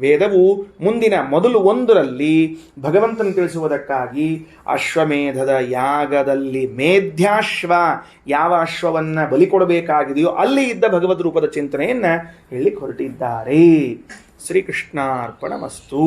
ವೇದವು ಮುಂದಿನ ಮೊದಲು 1ರಲ್ಲಿ ಭಗವಂತನ ತಿಳಿಸುವುದಕ್ಕಾಗಿ ಅಶ್ವಮೇಧದ ಯಾಗದಲ್ಲಿ ಮೇಧ್ಯಾಶ್ವ, ಯಾವ ಅಶ್ವವನ್ನು ಬಲಿ ಕೊಡಬೇಕಾಗಿದೆಯೋ ಅಲ್ಲಿ ಇದ್ದ ಭಗವದ್ ರೂಪದ ಚಿಂತನೆಯನ್ನು ಹೇಳಲಿಕ್ಕೆ ಹೊರಟಿದ್ದಾರೆ. ಶ್ರೀಕೃಷ್ಣಾರ್ಪಣಮಸ್ತು.